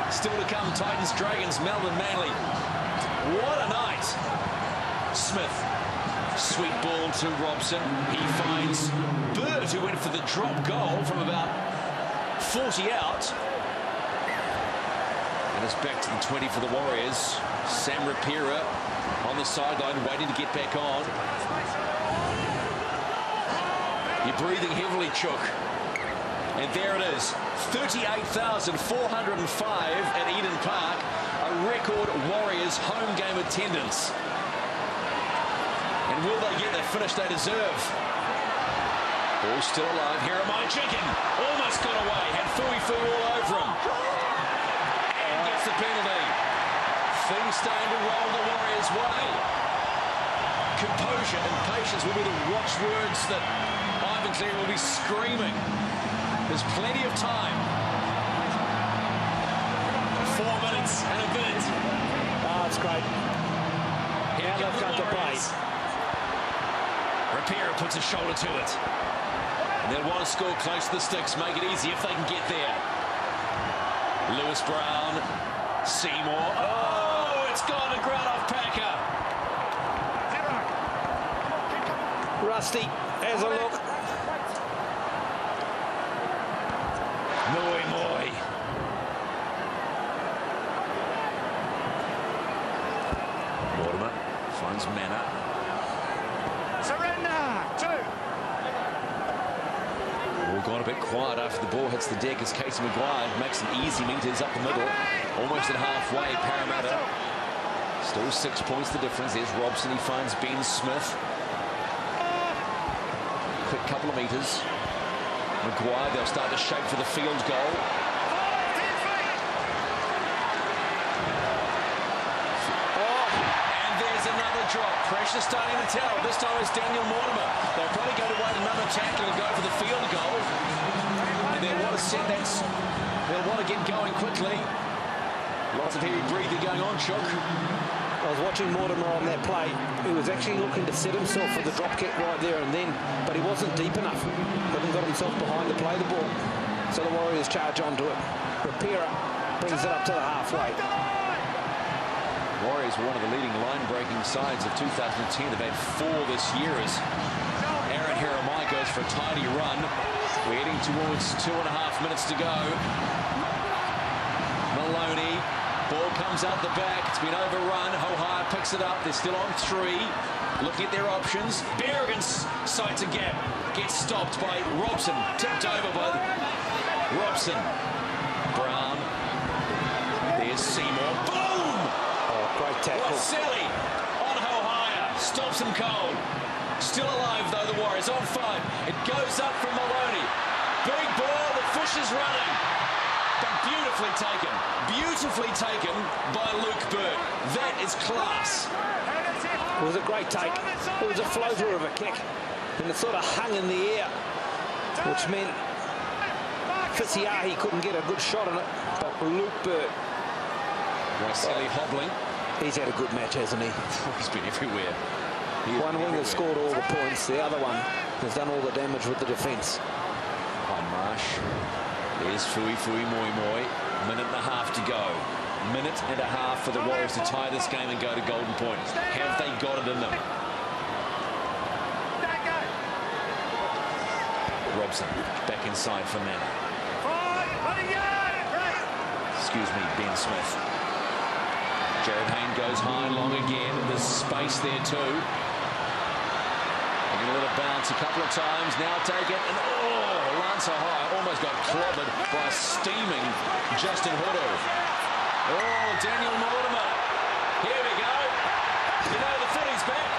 Still to come, Titans, Dragons, Melbourne, Manly. What a night. Smith. Sweet ball to Robson. He finds Bird, who went for the drop goal from about 40 out. And it's back to the 20 for the Warriors. Sam Rapira on the sideline waiting to get back on. You're breathing heavily, Chook. And there it is. 38,405 at Eden Park. A record Warriors home game attendance. And will they get the finish they deserve? Ball still alive. Here am I, Chicken. Almost got away. Had Fui all over him. And gets the penalty. Things starting to roll the Warriors' way. Composure and patience will be the watchwords that Ivan Cleary will be screaming. There's plenty of time. 4 minutes and a bit. Oh, it's great. Now they've come to play. Rapira puts a shoulder to it. And they'll want to score close to the sticks, make it easy if they can get there. Lewis Brown, Seymour. Oh, it's gone to ground off Packer. Rusty has a look. Moi. Mortimer finds Manor. Surrender. 2. All gone a bit quiet after the ball hits the deck as Casey Maguire makes some easy meters up the middle. Almost at halfway, Parramatta. Still 6 points the difference. There's Robson. He finds Ben Smith. Quick couple of meters. Maguire, they'll start to shape for the field goal. And there's another drop. Pressure starting to tell. This time it's Daniel Mortimer. They'll probably go to wait another tackle and go for the field goal. And they'll want to set that. They'll want to get going quickly. Lots of heavy breathing going on, Chook. I was watching Mortimer on that play. He was actually looking to set himself for the drop kick right there and then, but he wasn't deep enough. Hadn't got himself behind to play the ball. So the Warriors charge onto it. Rapira brings it up to the halfway. Warriors were one of the leading line-breaking sides of 2010. They've had 4 this year as Aaron Jeremiah goes for a tidy run. We're heading towards 2.5 minutes to go. Maloney. Ball comes out the back. It's been overrun. Hohire picks it up. They're still on 3. Looking at their options. Berrigan sights a gap. Gets stopped by Robson. Tipped over by Robson. Brown. There's Seymour. Boom! Oh, great tackle. Wasilli on Hohire. Stops him cold. Still alive, though, the Warriors. On 5. It goes up from Maloney. Big ball. The fish is running. Beautifully taken by Luke Burt. That is class. It was a great take. It was a floater of a kick. And it sort of hung in the air, which meant Fisiahi couldn't get a good shot on it. But Luke Burt, Wasilli hobbling. he's had a good match, hasn't he? He's been everywhere. One winger scored all the points. The other one has done all the damage with the defence. On Marsh. There's Fui Moi. Minute and a half to go. Minute and a half for the Warriors to tie this game and go to Golden Point. Have they got it in them? Robson back inside for Manor. Excuse me, Ben Smith. Jared Hayne goes high and long again. There's space there too. They're going to let it bounce a couple of times. Now take it and Lance Hohire almost got clobbered by steaming Justin Hoodoo. Oh, Daniel Mortimer. Here we go. You know the footy's back.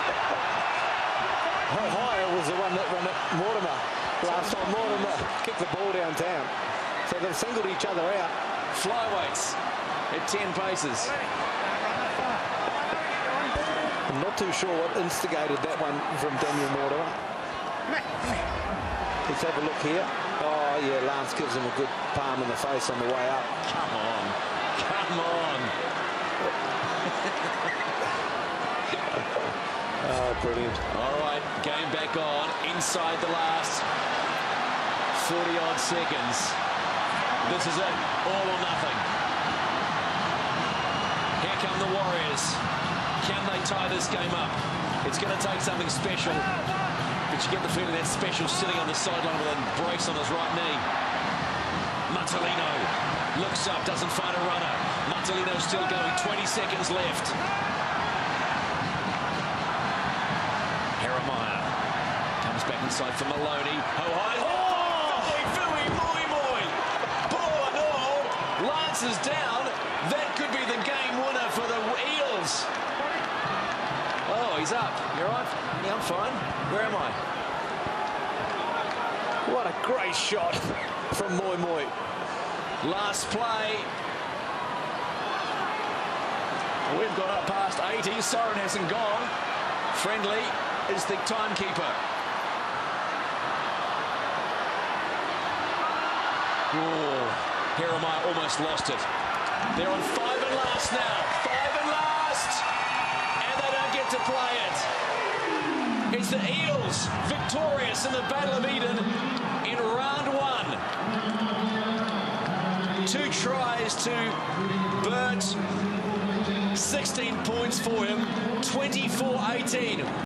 Hohire was the one that run it. Mortimer. Last time Mortimer kicked the ball downtown. So they've singled each other out. Flyweights at 10 paces. I'm not too sure what instigated that one from Daniel Mortimer. Let's have a look here. Oh, yeah, Lance gives him a good palm in the face on the way up. Come on. Come on. Oh, brilliant. All right, game back on. Inside the last 40-odd seconds. This is it. All or nothing. Here come the Warriors. Can they tie this game up? It's going to take something special. But you get the feeling that special sitting on the sideline with a brace on his right knee. Matalino looks up, doesn't find a runner. Matalino still going, 20 seconds left. Jeremiah comes back inside for Maloney. Hohire. Fui Moi. Ball and all. Lance is down. That could be the game winner for the Eels. Oh, he's up. You all right? Yeah, I'm fine. Where am I? What a great shot from Moi. Last play. We've got up past 80. Soren hasn't gone. Friendly is the timekeeper. Oh, Jeremiah almost lost it. They're on 5 and last now. 5 and last. And they don't get to play it. It's the Eels victorious in the Battle of Eden in round 1. 2 tries to Burt. 16 points for him. 24-18.